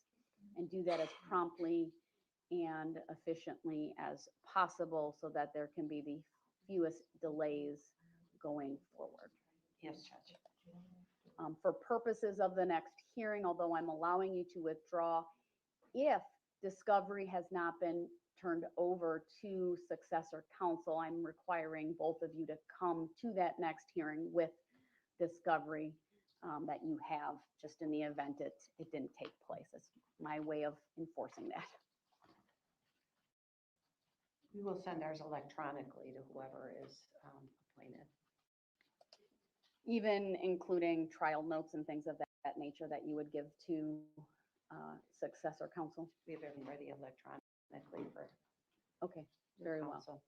and do that as promptly and efficiently as possible so that there can be the fewest delays going forward. Yes, Judge. For purposes of the next hearing, although I'm allowing you to withdraw, if discovery has not been turned over to successor counsel, I'm requiring both of you to come to that next hearing with discovery that you have, just in the event it didn't take place. It's my way of enforcing that. We will send ours electronically to whoever is appointed. Even including trial notes and things of that nature that you would give to successor counsel? We have everything ready electronically for Okay, very well. counsel.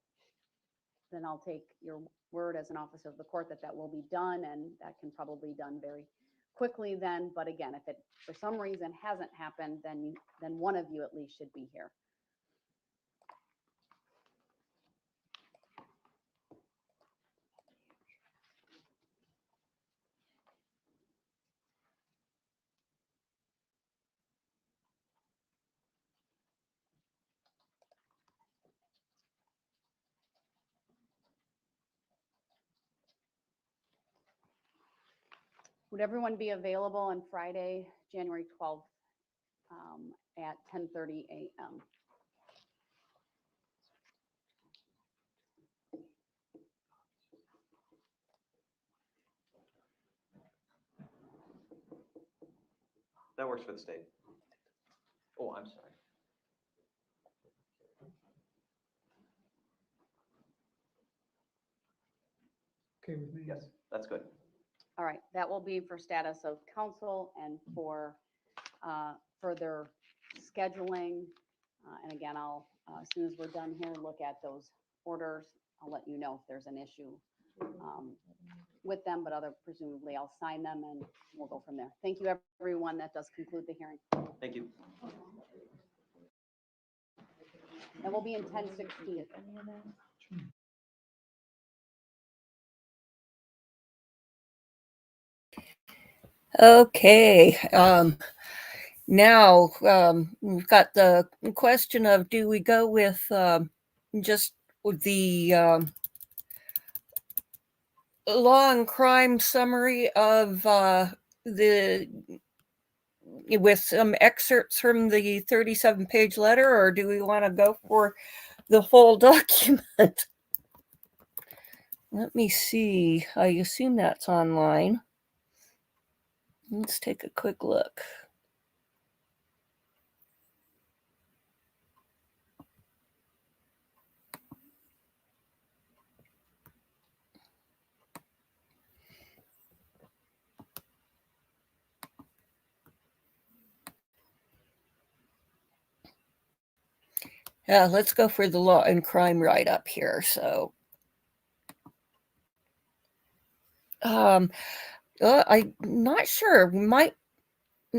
Then I'll take your word as an officer of the court that will be done, and that can probably be done very quickly then. But again, if it for some reason hasn't happened, then one of you at least should be here. Would everyone be available on Friday, January 12th at 10:30 a.m.? That works for the state. Oh, I'm sorry. Okay with me? Yes, that's good. All right, that will be for status of counsel and for further scheduling. And again, I'll, as soon as we're done here, look at those orders. I'll let you know if there's an issue with them, but presumably I'll sign them and we'll go from there. Thank you, everyone. That does conclude the hearing. Thank you. And we'll be in 10:16. Okay. Now we've got the question of, do we go with just the long crime summary of with some excerpts from the 37-page letter, or do we want to go for the whole document? Let me see. I assume that's online. Let's take a quick look. Yeah, let's go for the law and crime write-up here. So, I'm not sure.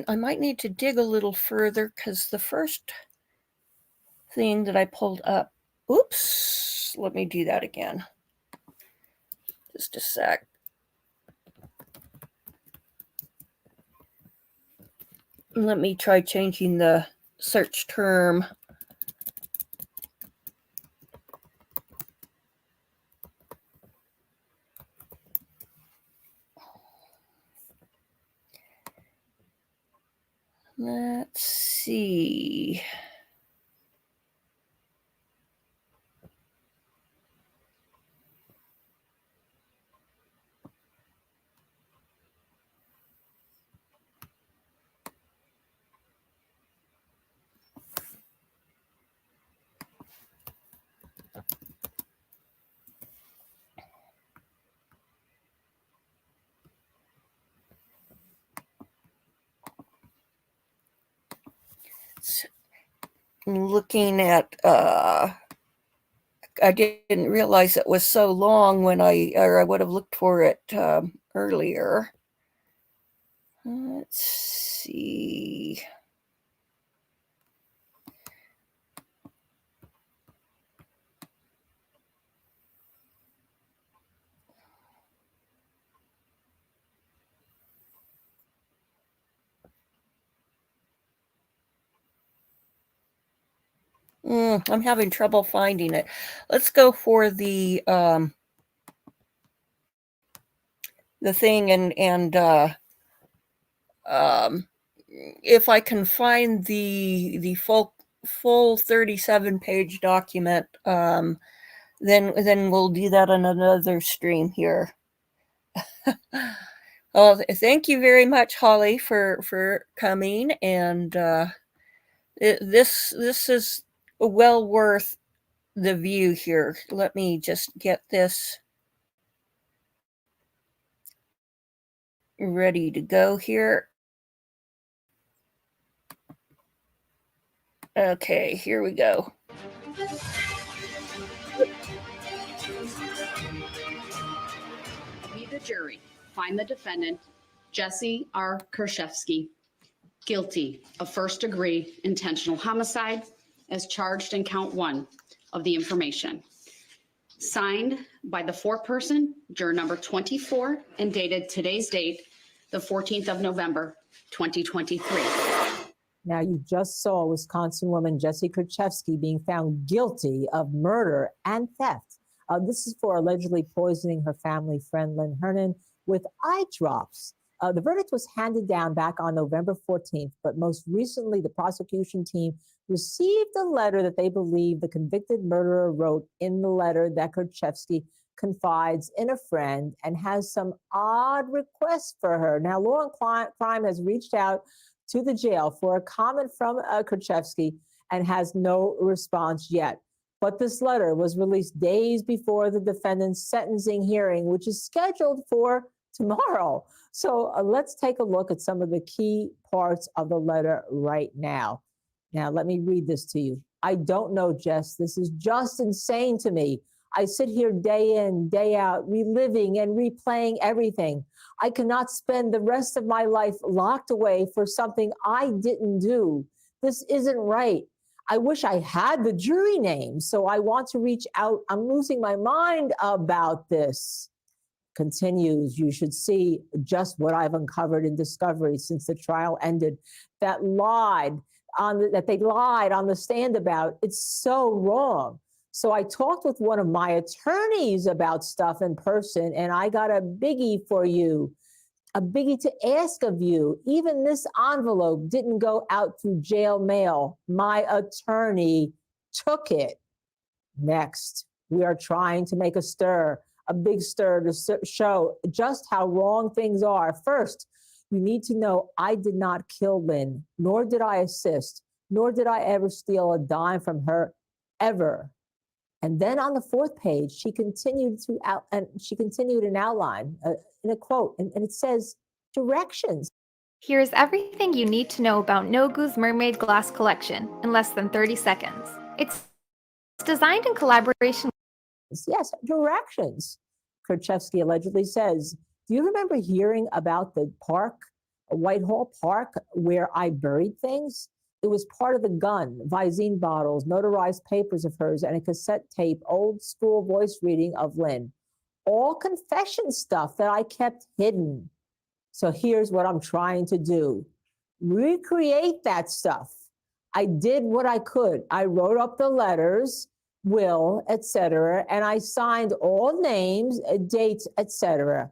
I might need to dig a little further because the first thing that I pulled up. Oops, let me do that again. Just a sec. Let me try changing the search term. Let's see. Looking at I didn't realize it was so long when I would have looked for it earlier. Let's see. I'm having trouble finding it. Let's go for the thing and if I can find the full 37-page document, then we'll do that on another stream here. Well, thank you very much, Holly, for coming, and this is well worth the view here. Let me just get this ready to go here. Okay, here we go. We, the jury, find the defendant, Jessy R. Kurczewski, guilty of first-degree intentional homicide as charged in count 1 of the information. Signed by the foreperson, juror number 24, and dated today's date, the 14th of November, 2023. Now, you just saw Wisconsin woman Jessy Kurczewski being found guilty of murder and theft. This is for allegedly poisoning her family friend, Lynn Hernan, with eye drops. The verdict was handed down back on November 14th, but most recently, the prosecution team received a letter that they believe the convicted murderer wrote in the letter that Kurczewski confides in a friend and has some odd requests for her. Now, Law and Crime has reached out to the jail for a comment from Kurczewski and has no response yet. But this letter was released days before the defendant's sentencing hearing, which is scheduled for tomorrow. So let's take a look at some of the key parts of the letter right now. Now, let me read this to you. I don't know, Jess. This is just insane to me. I sit here day in, day out, reliving and replaying everything. I cannot spend the rest of my life locked away for something I didn't do. This isn't right. I wish I had the jury name, so I want to reach out. I'm losing my mind about this. Continues, you should see just what I've uncovered in discovery since the trial ended, that they lied on the stand about. It's so wrong. So I talked with one of my attorneys about stuff in person, and I got a biggie for you, a biggie to ask of you. Even this envelope didn't go out through jail mail. My attorney took it. Next, we are trying to make a big stir to show just how wrong things are. First, you need to know I did not kill Lynn, nor did I assist, nor did I ever steal a dime from her, ever. And then on the 4th page, she continued an outline in a quote, and it says, directions. Here's everything you need to know about Nogu's Mermaid Glass Collection in less than 30 seconds. It's designed in collaboration. Yes, directions. Kurczewski allegedly says, do you remember hearing about the park, Whitehall Park, where I buried things? It was part of the gun, Visine bottles, notarized papers of hers, and a cassette tape, old school voice reading of Lynn. All confession stuff that I kept hidden. So here's what I'm trying to do. Recreate that stuff. I did what I could. I wrote up the letters, will, etc., and I signed all names, dates, etc.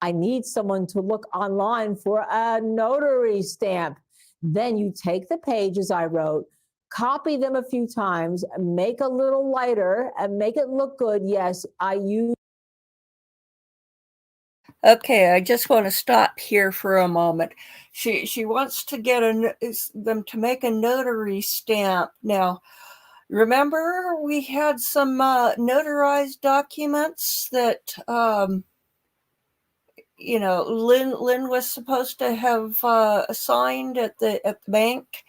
I need someone to look online for a notary stamp. Then you take the pages I wrote, copy them a few times, make a little lighter, and make it look good. Yes, I use. Okay, I just want to stop here for a moment. She wants to get them to make a notary stamp. Now, remember we had some notarized documents that Lynn was supposed to have signed at the bank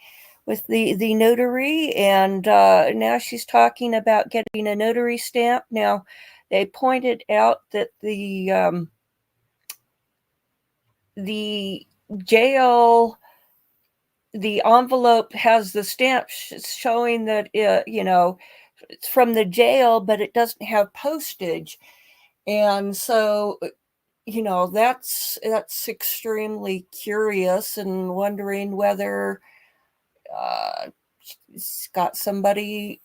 with the notary, and now she's talking about getting a notary stamp. Now, they pointed out that the jail, the envelope has the stamp showing that it's from the jail, but it doesn't have postage, and so that's extremely curious, and wondering whether she's got somebody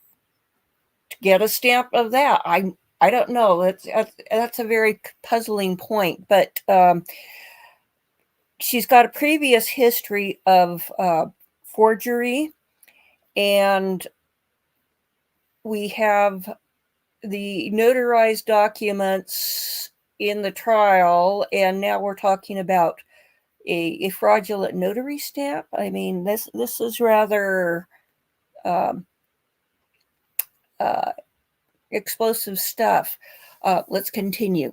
to get a stamp of that. I don't know. That's a very puzzling point, but she's got a previous history of forgery, and we have the notarized documents in the trial, and now we're talking about a fraudulent notary stamp. I mean, this is rather explosive stuff. Let's continue.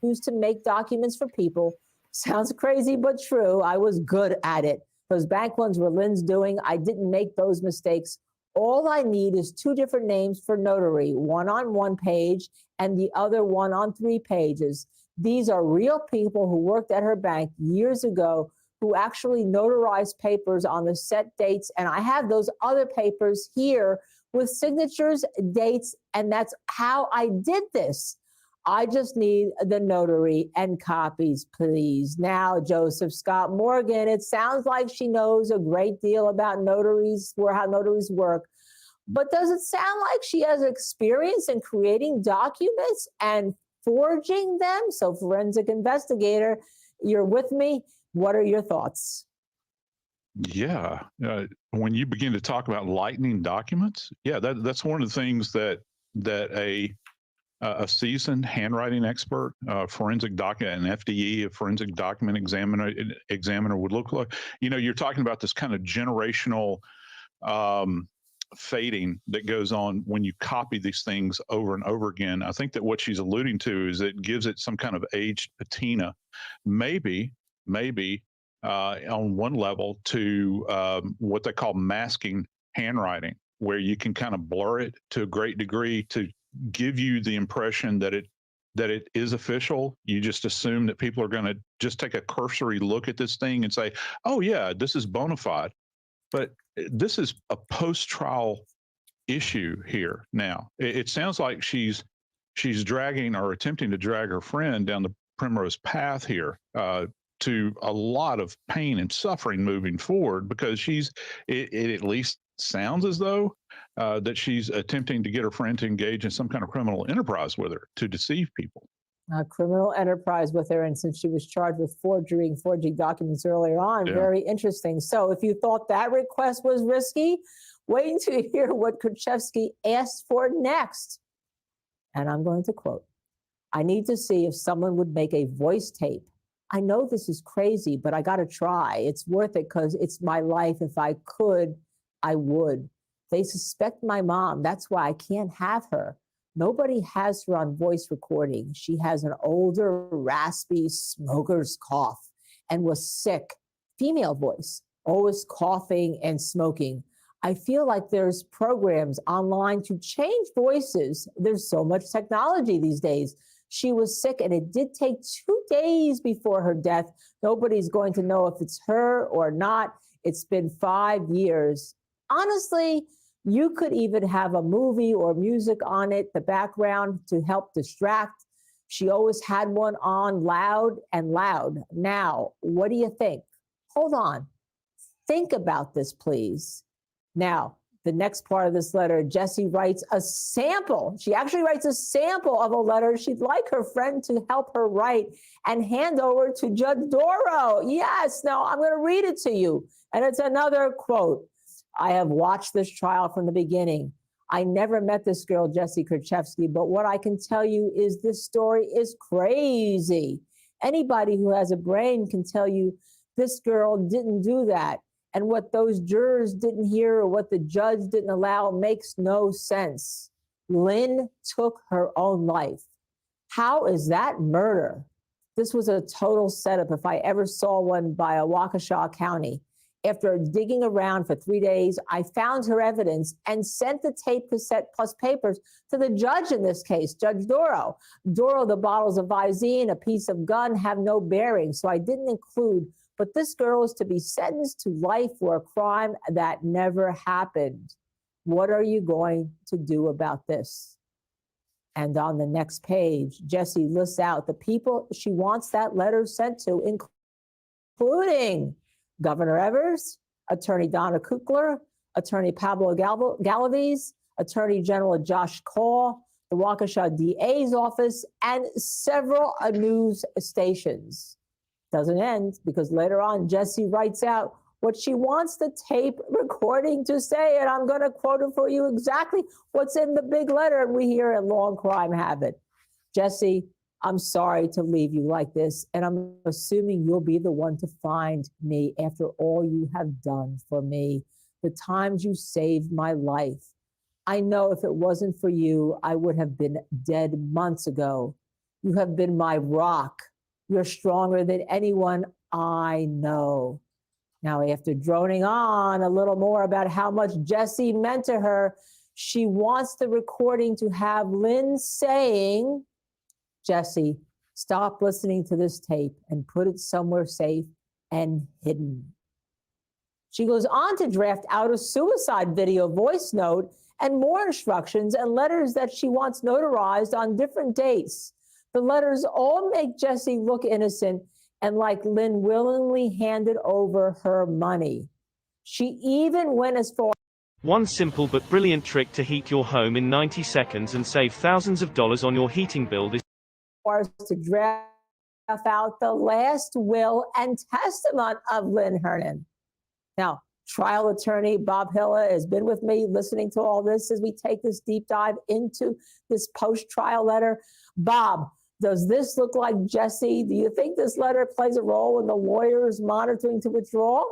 Used to make documents for people. Sounds crazy, but true. I was good at it. Those bank ones were Lynn's doing. I didn't make those mistakes. All I need is 2 different names for notary, one on 1 page and the other one on 3 pages. These are real people who worked at her bank years ago who actually notarized papers on the set dates. And I have those other papers here with signatures, dates, and that's how I did this. I just need the notary and copies, please. Now, Joseph Scott Morgan, it sounds like she knows a great deal about notaries, or how notaries work. But does it sound like she has experience in creating documents and forging them? So, forensic investigator, you're with me. What are your thoughts? Yeah. When you begin to talk about lightning documents, that's one of the things that a seasoned handwriting expert, forensic document, an FDE, a forensic document examiner would look like. You're talking about this kind of generational fading that goes on when you copy these things over and over again. I think that what she's alluding to is it gives it some kind of aged patina, maybe on one level to what they call masking handwriting, where you can kind of blur it to a great degree to give you the impression that it is official. You just assume that people are going to just take a cursory look at this thing and say, oh yeah, this is bona fide. But this is a post-trial issue here now. It sounds like she's dragging or attempting to drag her friend down the primrose path here to a lot of pain and suffering moving forward, because it at least sounds as though that she's attempting to get her friend to engage in some kind of criminal enterprise with her to deceive people. A criminal enterprise with her, and since she was charged with forging documents earlier on, Yeah. very interesting. So if you thought that request was risky, wait until you hear what Kurczewski asked for next. And I'm going to quote, "I need to see if someone would make a voice tape. I know this is crazy, but I got to try. It's worth it because it's my life. If I could, I would. They suspect my mom. That's why I can't have her. Nobody has her on voice recording. She has an older, raspy smoker's cough and was sick. Female voice, always coughing and smoking. I feel like there's programs online to change voices. There's so much technology these days. She was sick, and it did take 2 days before her death. Nobody's going to know if it's her or not. It's been 5 years. Honestly, you could even have a movie or music on it, the background, to help distract. She always had one on loud and loud. Now, what do you think? Hold on. Think about this, please. Now, the next part of this letter, Jessy writes a sample. She actually writes a sample of a letter she'd like her friend to help her write and hand over to Judge Doro. Yes, now I'm going to read it to you. And it's another quote. "I have watched this trial from the beginning. I never met this girl, Jessy Kurczewski, but what I can tell you is this story is crazy. Anybody who has a brain can tell you this girl didn't do that. And what those jurors didn't hear or what the judge didn't allow makes no sense. Lynn took her own life. How is that murder? This was a total setup if I ever saw one by a Waukesha County. After digging around for 3 days, I found her evidence and sent the tape cassette plus papers to the judge in this case, Judge Doro. Doro, the bottles of Visine, a piece of gun have no bearing, so I didn't include, but this girl is to be sentenced to life for a crime that never happened. What are you going to do about this?" And on the next page, Jessy lists out the people she wants that letter sent to, including Governor Evers, Attorney Donna Kukler, Attorney Pablo Galaviz, Attorney General Josh Call, the Waukesha DA's office, and several news stations. Doesn't end, because later on, Jessy writes out what she wants the tape recording to say, and I'm going to quote it for you exactly what's in the big letter we hear at Long Crime Habit. "Jessy, I'm sorry to leave you like this, and I'm assuming you'll be the one to find me after all you have done for me, the times you saved my life. I know if it wasn't for you, I would have been dead months ago. You have been my rock. You're stronger than anyone I know." Now, after droning on a little more about how much Jessy meant to her, she wants the recording to have Lynn saying, "Jessy, stop listening to this tape and put it somewhere safe and hidden." She goes on to draft out a suicide video voice note and more instructions and letters that she wants notarized on different dates. The letters all make Jessy look innocent and like Lynn willingly handed over her money. She even went as far One simple but brilliant trick to heat your home in 90 seconds and save thousands of dollars on your heating bill is to draft out the last will and testament of Lynn Hernan. Now, trial attorney Bob Hilla has been with me listening to all this as we take this deep dive into this post-trial letter. Bob, does this look like Jessy? Do you think this letter plays a role in the lawyers monitoring to withdraw?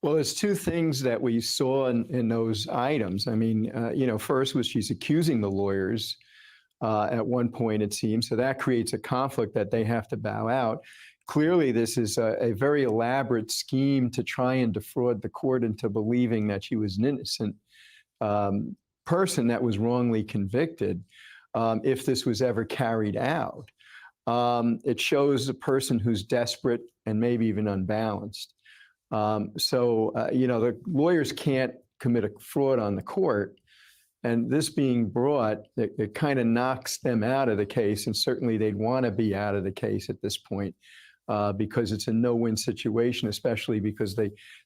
Well, there's two things that we saw in those items. I mean, first was she's accusing the lawyers at one point, it seems. So that creates a conflict that they have to bow out. Clearly, this is a very elaborate scheme to try and defraud the court into believing that she was an innocent person that was wrongly convicted. If this was ever carried out, it shows a person who's desperate and maybe even unbalanced. The lawyers can't commit a fraud on the court, and this being brought, it kind of knocks them out of the case, and certainly they'd want to be out of the case at this point. because it's a no-win situation, especially because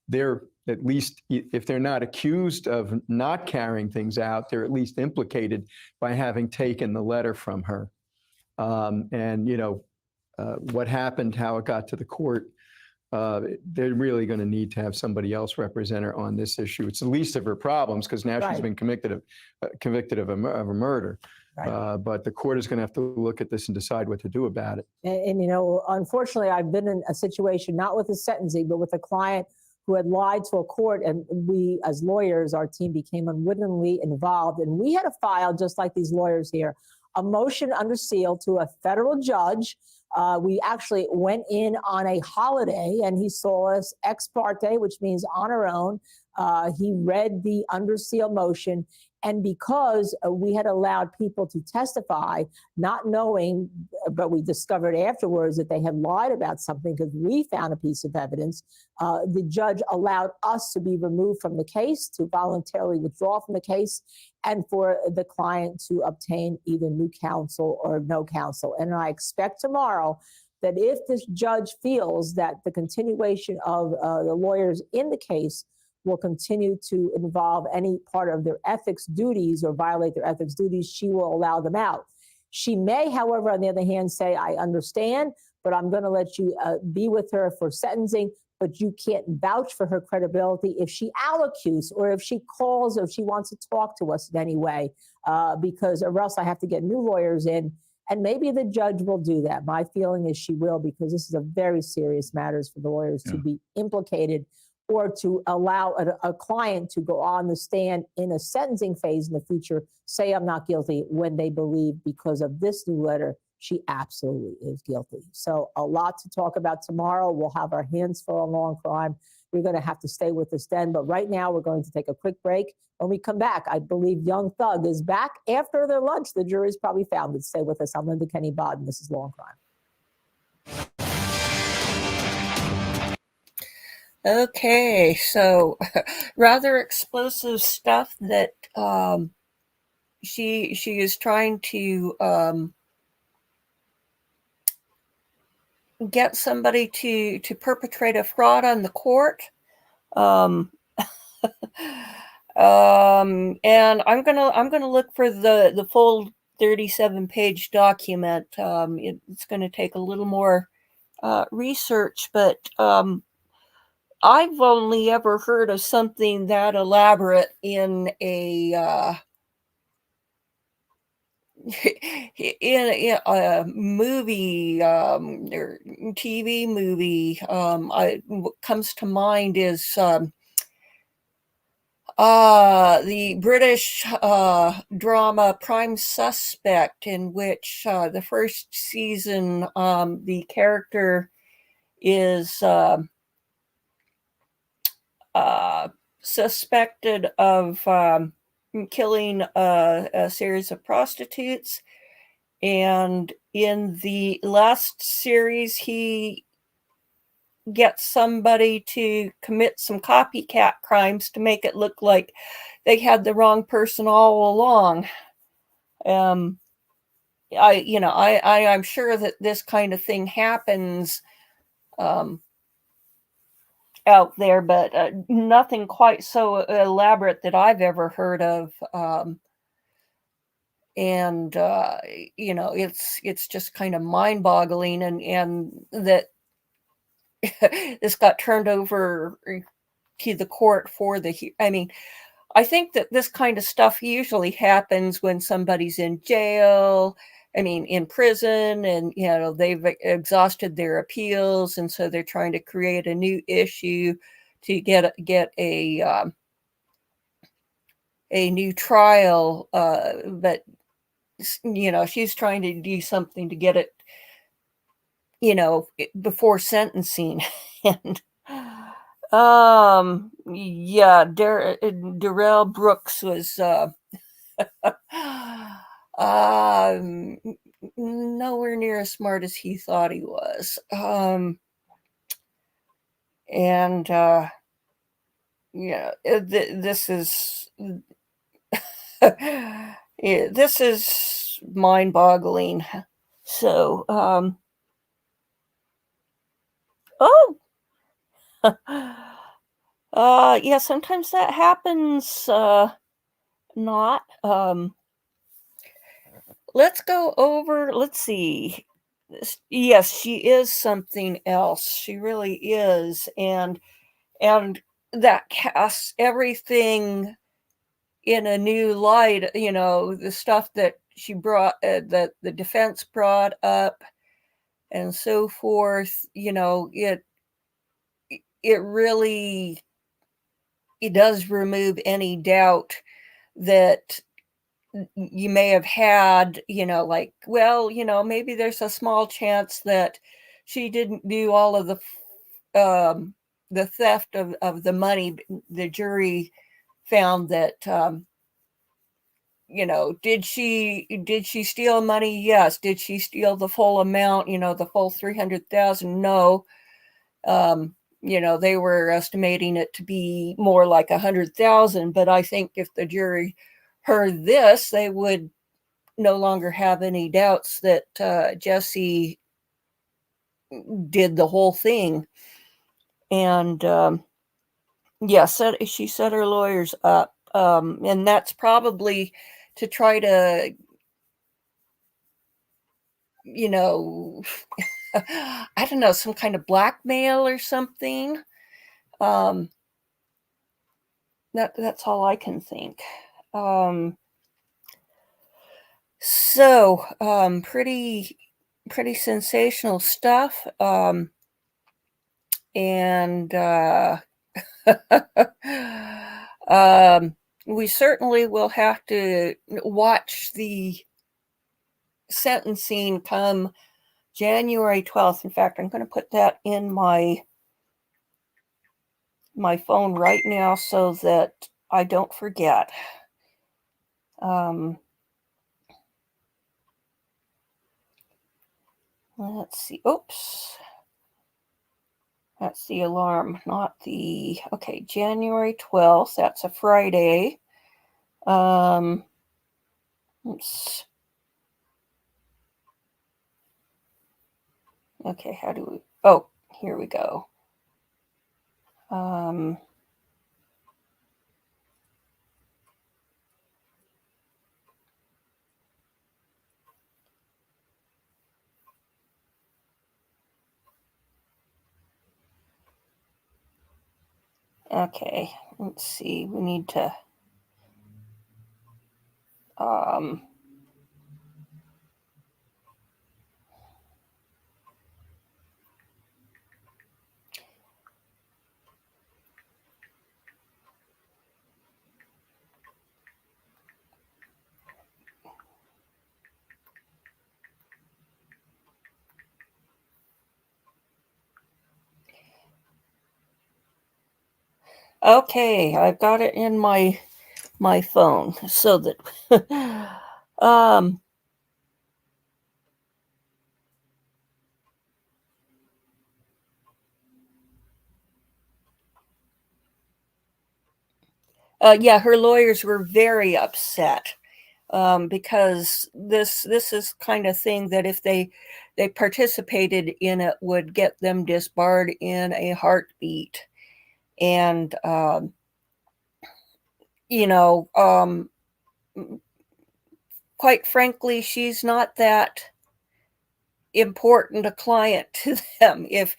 they're at least, if they're not accused of not carrying things out, they're at least implicated by having taken the letter from her. And, you know, what happened, how it got to the court, they're really going to need to have somebody else represent her on this issue. It's the least of her problems because now she's Right. been convicted of a murder. Right. But the court is going to have to look at this and decide what to do about it. And, you know, unfortunately, I've been in a situation, not with the sentencing, but with a client who had lied to a court. And we, as lawyers, our team became unwittingly involved. And we had to file, just like these lawyers here, a motion under seal to a federal judge. We actually went in on a holiday and he saw us ex parte, which means on our own. He read the under seal motion. And because we had allowed people to testify, not knowing, but we discovered afterwards that they had lied about something because we found a piece of evidence, the judge allowed us to be removed from the case, to voluntarily withdraw from the case, and for the client to obtain either new counsel or no counsel. And I expect tomorrow that if this judge feels that the continuation of the lawyers in the case will continue to involve any part of their ethics duties or violate their ethics duties, she will allow them out. She may, however, on the other hand, say, I understand, but I'm going to let you be with her for sentencing, but you can't vouch for her credibility if she allocutes or if she calls or if she wants to talk to us in any way, because or else I have to get new lawyers in. And maybe the judge will do that. My feeling is she will, because this is a very serious matters for the lawyers to be implicated or to allow a client to go on the stand in a sentencing phase in the future, say I'm not guilty, when they believe because of this new letter, she absolutely is guilty. So a lot to talk about tomorrow. We'll have our hands full on law and crime. You're going to have to stay with us then. But right now, we're going to take a quick break. When we come back, I believe Young Thug is back after their lunch. The jury's probably found it. Stay with us. I'm Linda Kenny Bodden. This is Law and Crime. Okay, so rather explosive stuff that she is trying to get somebody to perpetrate a fraud on the court. And I'm gonna look for the full 37-page document. It's going to take a little more research, but I've only ever heard of something that elaborate in a in a movie or TV movie. What comes to mind is the British drama Prime Suspect, in which the first season the character is suspected of killing a series of prostitutes. And in the last series, he gets somebody to commit some copycat crimes to make it look like they had the wrong person all along. I'm sure that this kind of thing happens out there, but nothing quite so elaborate that I've ever heard of. It's just kind of mind-boggling, and that this got turned over to the court for I think that this kind of stuff usually happens when somebody's in jail, in prison, and, they've exhausted their appeals. And so they're trying to create a new issue to get a new trial. But, she's trying to do something to get it, before sentencing. And, Darrell Brooks was, nowhere near as smart as he thought he was. This is this is mind-boggling. So Oh, yeah, sometimes that happens. Not. Let's go over. Let's see. Yes, she is something else. She really is, and that casts everything in a new light. You know, the stuff that she brought, that the defense brought up, and so forth. You know, it really it does remove any doubt that you may have had, you know, like, well, you know, maybe there's a small chance that she didn't do all of the theft of the money. The jury found that, you know, did she steal money? Yes. Did she steal the full amount, you know, the full 300,000? No. Um, you know, they were estimating it to be more like 100,000, but I think if the jury heard this, they would no longer have any doubts that Jessy did the whole thing. And yes, she set her lawyers up. And that's probably to try to, you know, I don't know, some kind of blackmail or something. Um, that's all I can think. So, pretty sensational stuff. And we certainly will have to watch the sentencing come January 12th. In fact, I'm going to put that in my phone right now so that I don't forget. Let's see. Oops. That's the alarm, not the, okay, January 12th. That's a Friday. Oops. Okay, how do we, oh, here we go. Okay, let's see. We need to okay, I've got it in my phone so that yeah, her lawyers were very upset because this is kind of thing that if they participated in it would get them disbarred in a heartbeat. And you know, quite frankly, she's not that important a client to them. If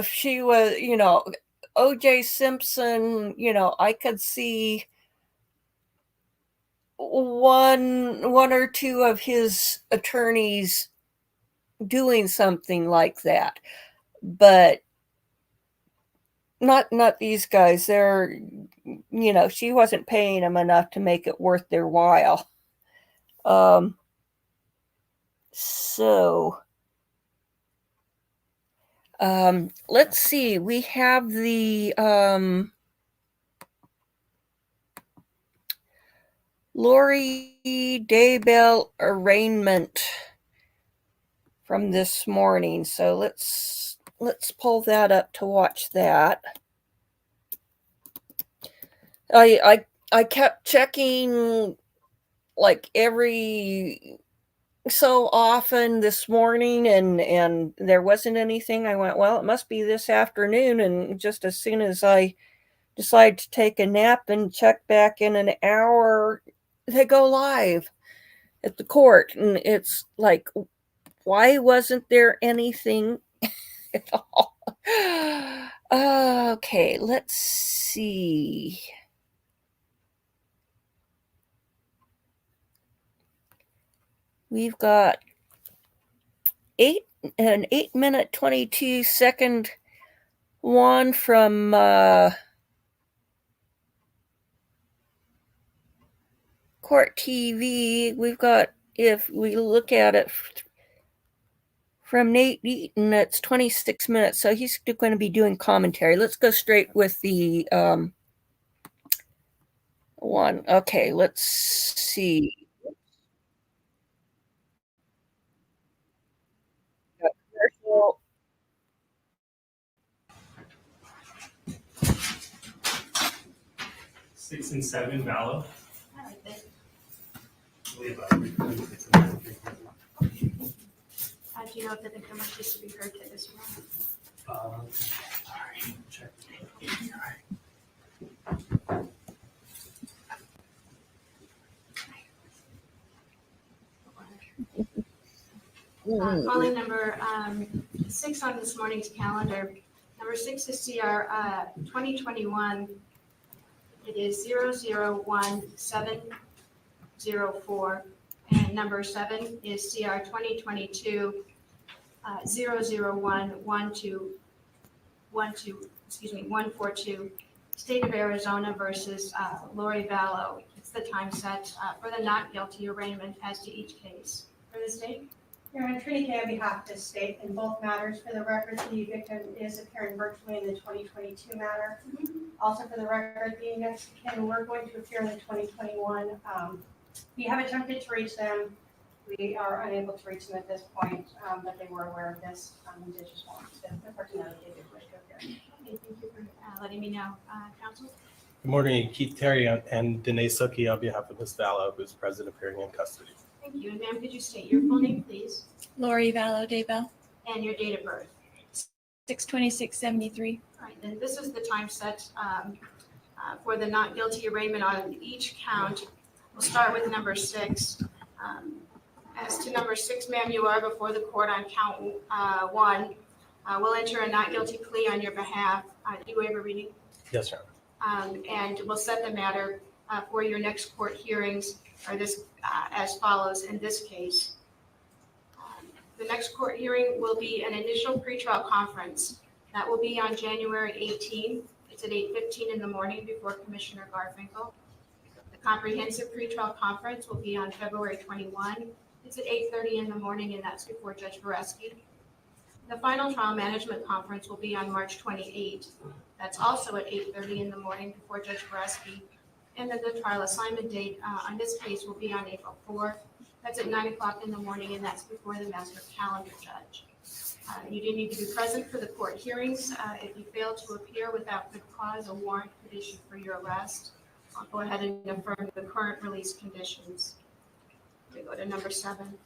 she was, you know, OJ Simpson, you know, I could see one or two of his attorneys doing something like that, but not these guys. They're, you know, she wasn't paying them enough to make it worth their while. So let's see. We have the Vallow Daybell arraignment from this morning. So let's pull that up to watch that. I kept checking like every so often this morning, and there wasn't anything. I went, well, it must be this afternoon. And just as soon as I decide to take a nap and check back in an hour, they go live at the court. And it's like, why wasn't there anything at all? Okay, let's see. We've got an 8-minute 22-second one from Court TV. We've got, if we look at it from Nate Eaton, it's 26 minutes. So he's going to be doing commentary. Let's go straight with the one. Okay, let's see. Commercial. 6 and 7, Vallow. Do you know if the victim wishes to be heard to this one? Sorry, check. Calling number 6 on this morning's calendar. Number 6 is CR 2021. It is 001704. And number 7 is CR 2022 142. State of Arizona versus Lori Vallow. It's the time set for the not guilty arraignment as to each case. For the state? Your Honor, Trini Kay on behalf of the state in both matters. For the record, the victim is appearing virtually in the 2022 matter. Also for the record, the Mexican, we're going to appear in the 2021. We have attempted to reach them. We are unable to reach them at this point, but they were aware of this. And they just want to, unfortunately, they did wish to appear. Okay, thank you for letting me know. Counsel? Good morning, Keith Terry and Danae Suki on behalf of Ms. Vallow, who's present appearing in custody. Thank you. And ma'am, could you state your full name, please? Lori Vallow Daybell, And your date of birth? 6/26/73. All right, then this is the time set for the not guilty arraignment on each count. We'll start with number 6. As to number 6, ma'am, you are before the court on count 1. We'll enter a not guilty plea on your behalf. Do you waive a reading? Yes, Your Honor. And we'll set the matter for your next court hearings are this as follows in this case. The next court hearing will be an initial pretrial conference. That will be on January 18th. It's at 8:15 in the morning before Commissioner Garfinkel. The comprehensive pretrial conference will be on February 21. It's at 8:30 in the morning, and that's before Judge Kurczewski. The final trial management conference will be on March 28. That's also at 8:30 in the morning before Judge Kurczewski. And then the trial assignment date on this case will be on April 4th. That's at 9 o'clock in the morning, and that's before the master calendar judge. You do need to be present for the court hearings. If you fail to appear without good cause, a warrant could issue for your arrest. I'll go ahead and affirm the current release conditions. We go to number 7.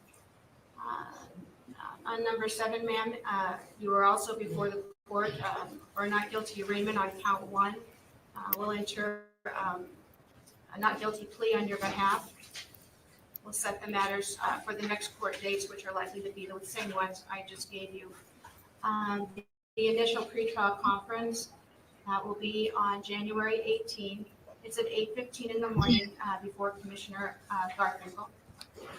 On number 7, ma'am, you are also before the court for a not guilty arraignment on count 1. We'll enter a not guilty plea on your behalf. We'll set the matters for the next court dates, which are likely to be the same ones I just gave you. The initial pretrial conference will be on January 18th. It's at 8:15 in the morning before Commissioner Garfinkel.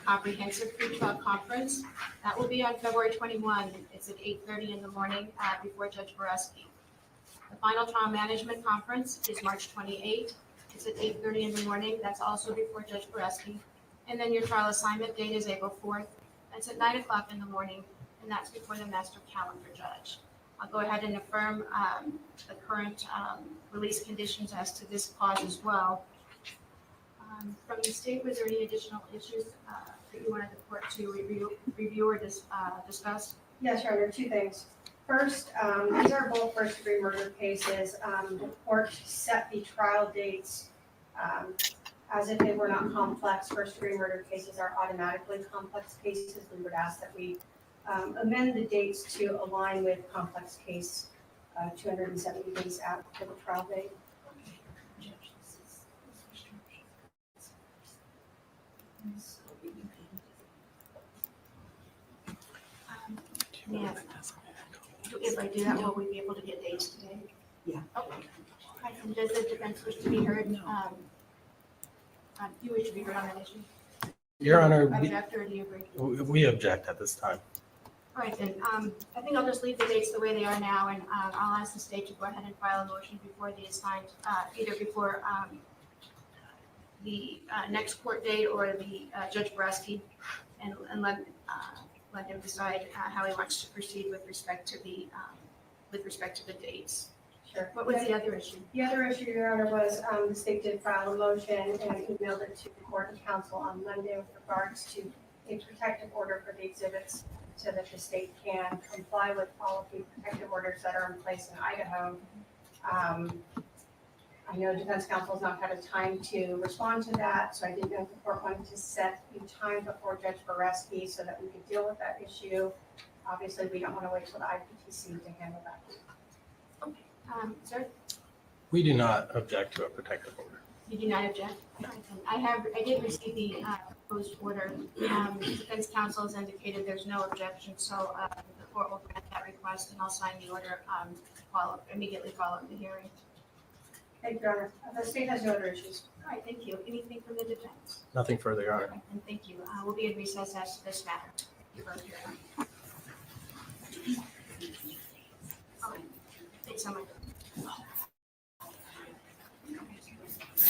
Comprehensive pretrial conference, that will be on February 21. It's at 8:30 in the morning before Judge Kurczewski. The final trial management conference is March 28. It's at 8:30 in the morning. That's also before Judge Kurczewski. And then your trial assignment date is April 4th. That's at 9 o'clock in the morning, and that's before the master calendar judge. I'll go ahead and affirm the current release conditions as to this cause as well. From the state, was there any additional issues that you wanted the court to review or discuss? Yes, Your Honor, 2 things. First, these are both first-degree murder cases. The court set the trial dates as if they were not complex. First-degree murder cases are automatically complex cases. We would ask that we amend the dates to align with complex case 270 days after the trial date. Yeah. If I do that, will we be able to get dates today? Yeah. Okay. Right, and does the defense wish to be heard? You wish to be heard on that issue? Your Honor, Object, or do you agree? we object at this time. All right, then, I think I'll just leave the dates the way they are now, and I'll ask the state to go ahead and file a motion before the assigned, either before the next court date or the Judge Boraski, and let him decide how he wants to proceed with respect to the dates. Sure. What was the other issue? The other issue, Your Honor, was the state did file a motion and emailed it to the court and council on Monday with regards to a protective order for the exhibits so that the state can comply with all of the protective orders that are in place in Idaho. I know defense counsel has not had a time to respond to that, so I didn't know if the court wanted to set a time before Judge Boraski so that we could deal with that issue. Obviously, we don't want to wait till the IPTC to handle that. Sir, We do not object to a protective order. you do not object? I did receive the proposed order. Defense counsel has indicated there's no objection, so the court will grant that request, and I'll sign the order immediately following the hearing. Thank you, Your Honor. The state has no other issues. All right, thank you. Anything from the defense? Nothing further, Your Honor. And thank you. We'll be in recess as to this matter. You're both here. All right. Thanks so much.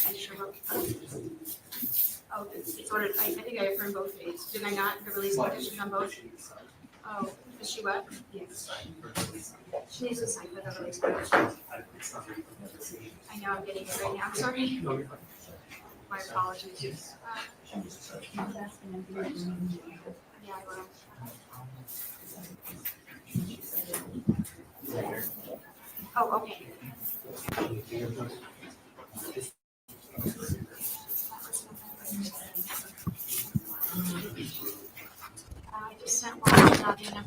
I sure hope. Oh, it's ordered. I think I affirmed both dates. Did I not? The release conditions on both? Oh, is she what? Yes. She needs to sign for the release conditions. I know I'm getting it right now. Sorry. My apologies. Yeah, I will. Oh, okay. I just sent one to Nadia.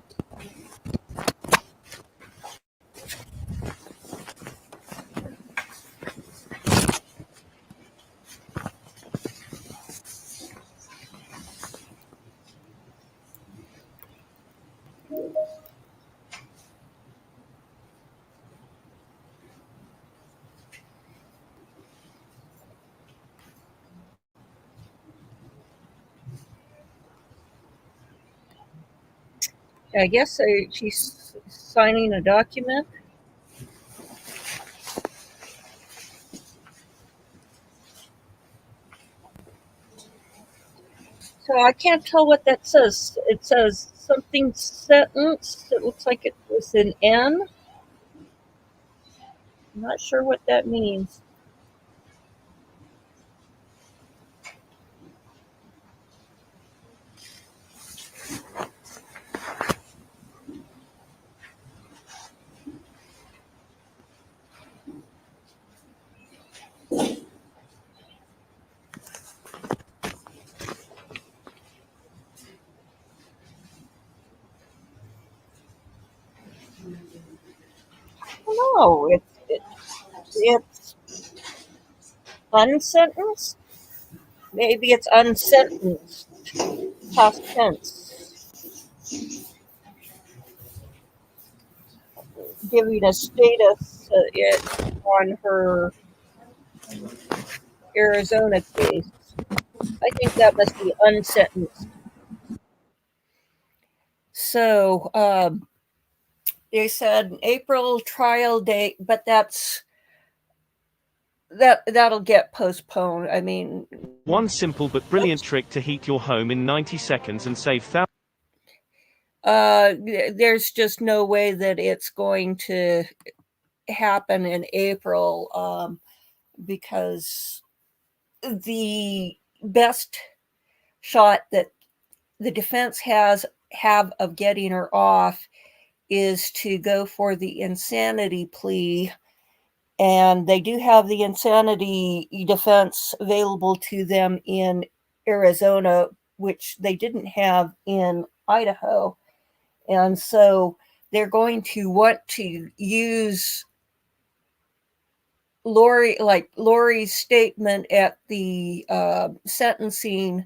I guess she's signing a document. So I can't tell what that says. It says something sentence. It looks like it was an N. I'm not sure what that means. No, it's unsentenced. Maybe it's unsentenced. Past tense. Giving a status on her Arizona case. I think that must be unsentenced. So they said April trial date, but that'll get postponed. I mean, one simple but brilliant trick to heat your home in 90 seconds and save thousands. There's just no way that it's going to happen in April because the best shot that the defense have of getting her off is to go for the insanity plea And they do have the insanity defense available to them in Arizona, which they didn't have in Idaho. And so they're going to want to use Lori's statement at the sentencing,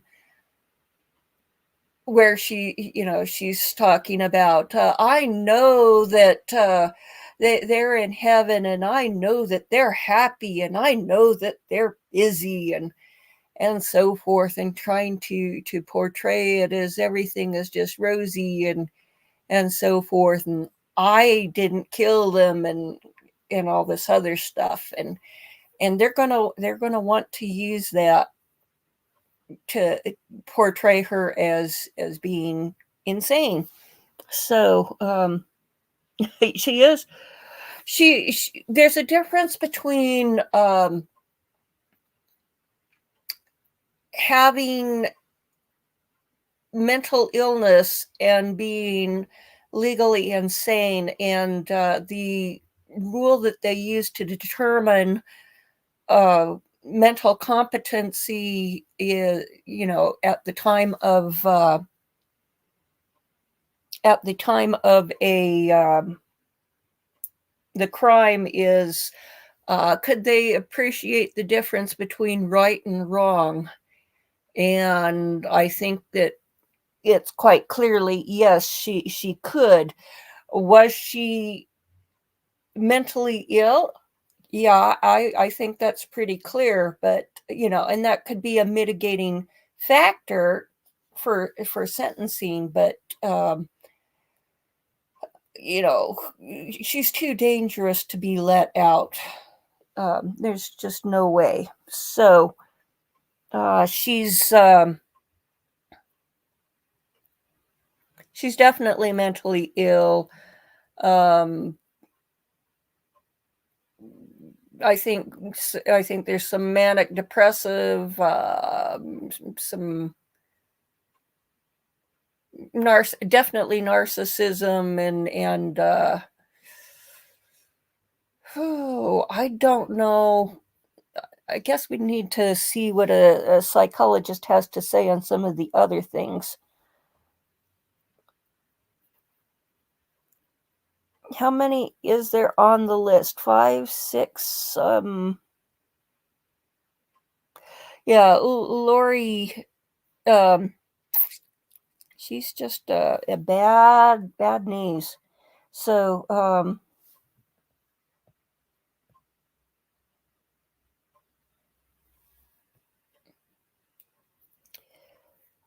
where she's talking about, I know that they're in heaven, and I know that they're happy, and I know that they're busy, and so forth, and trying to portray it as everything is just rosy and so forth, and I didn't kill them, and all this other stuff, and they're gonna want to use that to portray her as being insane. So she is she there's a difference between having mental illness and being legally insane, and the rule that they use to determine mental competency is, at the time of the crime is, could they appreciate the difference between right and wrong? And I think that it's quite clearly, yes, she could. Was she mentally ill? Yeah, I think that's pretty clear, but and that could be a mitigating factor for sentencing, but she's too dangerous to be let out. There's just no way. So she's definitely mentally ill. I think there's some manic depressive, some definitely narcissism, and I don't know. I guess we need to see what a psychologist has to say on some of the other things. How many is there on the list? 5, 6. Yeah, Lori. She's just a bad news. So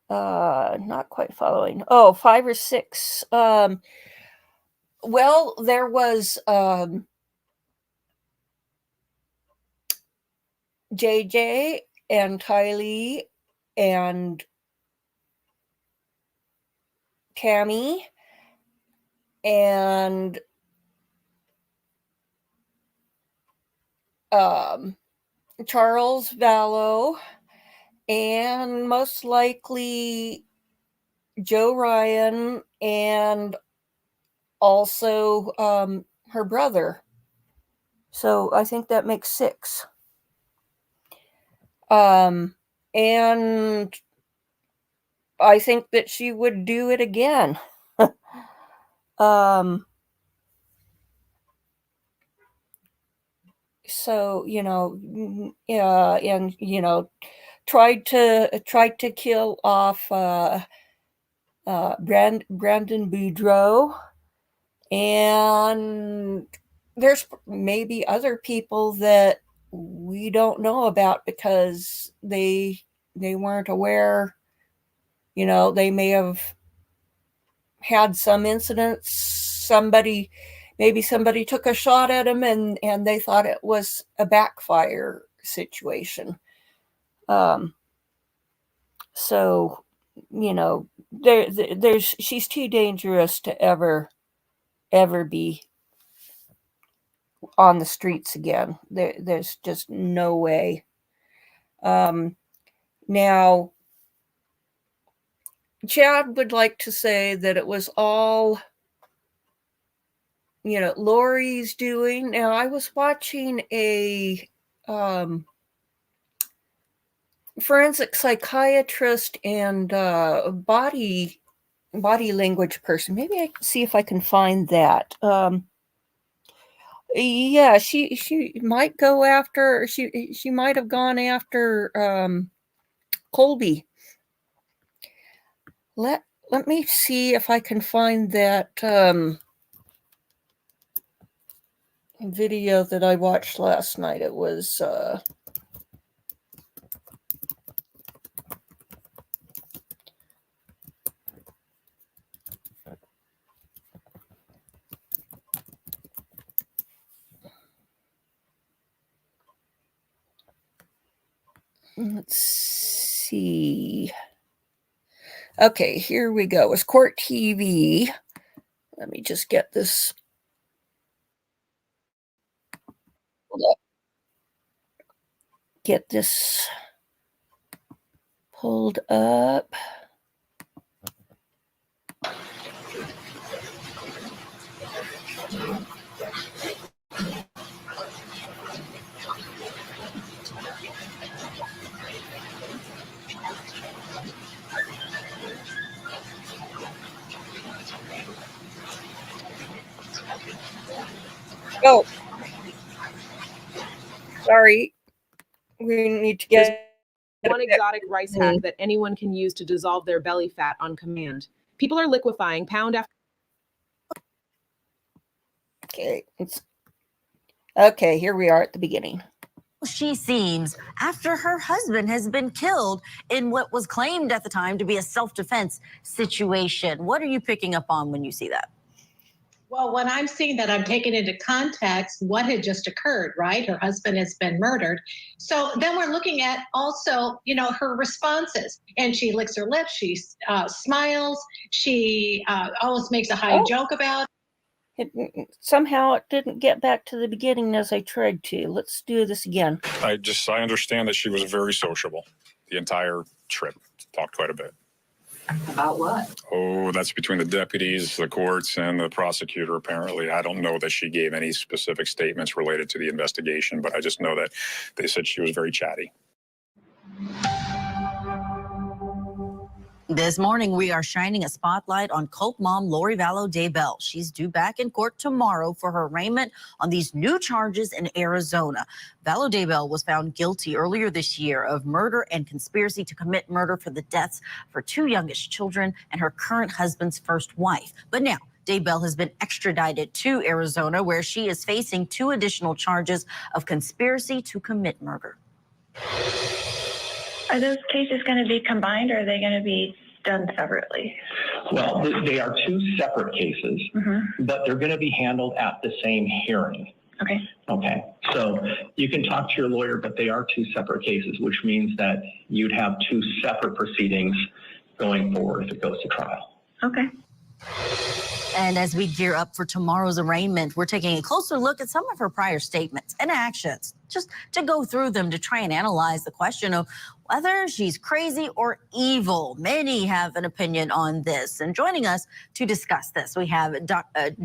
not quite following. Oh, 5 or 6. Well, there was JJ and Tylee and Tammy and Charles Vallow, and most likely Joe Ryan, and also her brother. So I think that makes 6. And I think that she would do it again. So, yeah, and tried to kill off Brandon Boudreaux, and there's maybe other people that we don't know about because they weren't aware. They may have had some incidents. Maybe somebody took a shot at him, and they thought it was a backfire situation. So, she's too dangerous to ever be on the streets again. There's just no way. Now, Chad would like to say that it was all Lori's doing. Now, I was watching a forensic psychiatrist and body language person. Maybe I can see if I can find that. Yeah, she might go after. She might have gone after Colby. Let me see if I can find that video that I watched last night. It was let's see. Okay, here we go. It's Court TV. Let me just get this. Hold up. Get this pulled up. Oh, sorry. We need to get one exotic rice hack that anyone can use to dissolve their belly fat on command. People are liquefying pound after. Okay, here we are at the beginning. She seems after her husband has been killed in what was claimed at the time to be a self-defense situation. What are you picking up on when you see that? Well, when I'm seeing that, I'm taking into context what had just occurred, right? Her husband has been murdered. So then we're looking at also, her responses. And she licks her lips, she smiles, she always makes a high joke about it. Somehow it didn't get back to the beginning as I tried to. Let's do this again. I understand that she was very sociable the entire trip. Talked quite a bit. About what? Oh, that's between the deputies, the courts, and the prosecutor, apparently. I don't know that she gave any specific statements related to the investigation, but I just know that they said she was very chatty. This morning, we are shining a spotlight on cult mom Lori Vallow Daybell. She's due back in court tomorrow for her arraignment on these new charges in Arizona. Vallow Daybell was found guilty earlier this year of murder and conspiracy to commit murder for the deaths of her two youngest children and her current husband's first wife. But now, Daybell has been extradited to Arizona, where she is facing 2 additional charges of conspiracy to commit murder. Are those cases going to be combined, or are they going to be done separately? Well, they are 2 separate cases, but they're going to be handled at the same hearing. Okay. Okay. So you can talk to your lawyer, but they are 2 separate cases, which means that you'd have 2 separate proceedings going forward if it goes to trial. Okay. And as we gear up for tomorrow's arraignment, we're taking a closer look at some of her prior statements and actions, just to go through them to try and analyze the question of whether she's crazy or evil. Many have an opinion on this. And joining us to discuss this, we have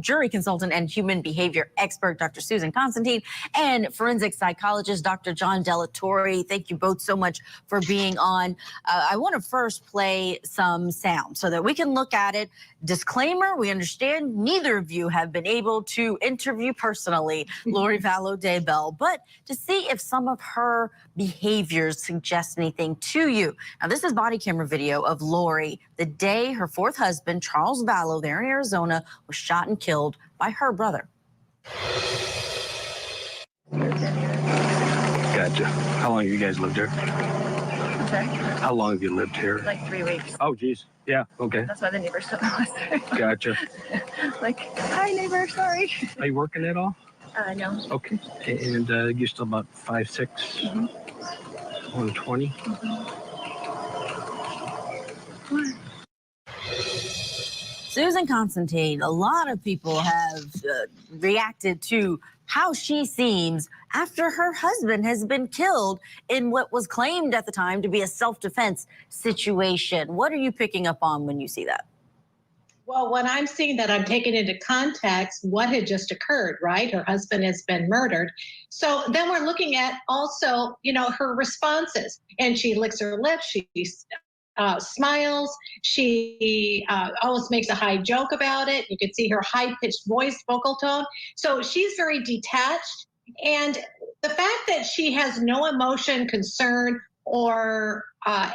jury consultant and human behavior expert, Dr. Susan Constantine, and forensic psychologist, Dr. John Delatorre. Thank you both so much for being on. I want to first play some sound so that we can look at it. Disclaimer, we understand neither of you have been able to interview personally Lori Vallow Daybell, but to see if some of her behaviors suggest anything to you. Now, this is body camera video of Lori the day her 4th husband, Charles Vallow, there in Arizona, was shot and killed by her brother. Gotcha. How long have you guys lived here? Sorry? How long have you lived here? Like 3 weeks. Oh, geez. Yeah, okay. That's why the neighbors don't know us. Gotcha. Like, hi, neighbor, sorry. Are you working at all? No. Okay. And you're still about 5'6", 120? Susan Constantine, a lot of people have reacted to how she seems after her husband has been killed in what was claimed at the time to be a self-defense situation. What are you picking up on when you see that? Well, when I'm seeing that, I'm taking into context what had just occurred, right? Her husband has been murdered. So then we're looking at also, her responses. And she licks her lips, she smiles, she almost makes a high joke about it. You can see her high-pitched voice, vocal tone. So she's very detached. And the fact that she has no emotion, concern, or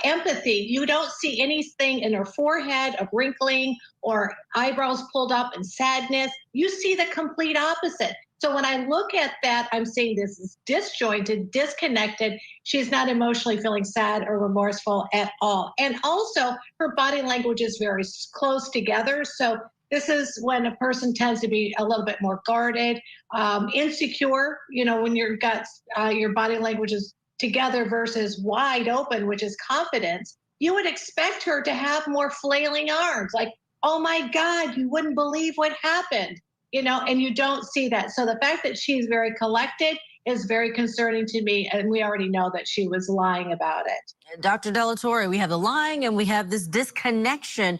empathy, you don't see anything in her forehead of wrinkling or eyebrows pulled up and sadness. You see the complete opposite. So when I look at that, I'm seeing this is disjointed, disconnected. She's not emotionally feeling sad or remorseful at all. And also her body language is very close together. So this is when a person tends to be a little bit more guarded, insecure, when your body language is together versus wide open, which is confidence. You would expect her to have more flailing arms, like, oh my God, you wouldn't believe what happened, and you don't see that. So the fact that she's very collected is very concerning to me, and we already know that she was lying about it. Dr. Delatorre, we have the lying and we have this disconnection.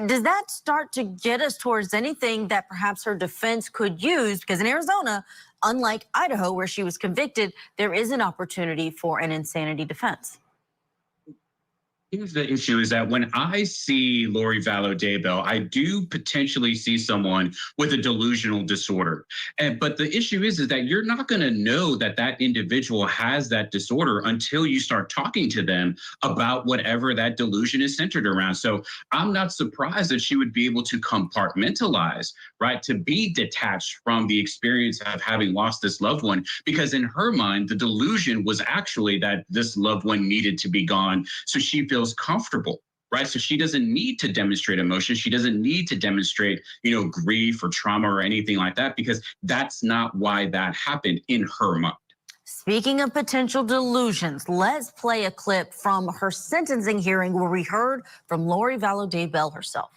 Does that start to get us towards anything that perhaps her defense could use? Because in Arizona, unlike Idaho, where she was convicted, there is an opportunity for an insanity defense. Here's the issue is that when I see Lori Vallow Daybell, I do potentially see someone with a delusional disorder. But the issue is that you're not going to know that that individual has that disorder until you start talking to them about whatever that delusion is centered around. So I'm not surprised that she would be able to compartmentalize, right, to be detached from the experience of having lost this loved one, because in her mind, the delusion was actually that this loved one needed to be gone. So she feels comfortable, right? So she doesn't need to demonstrate emotion. She doesn't need to demonstrate, grief or trauma or anything like that, because that's not why that happened in her mind. Speaking of potential delusions, let's play a clip from her sentencing hearing where we heard from Lori Vallow Daybell herself.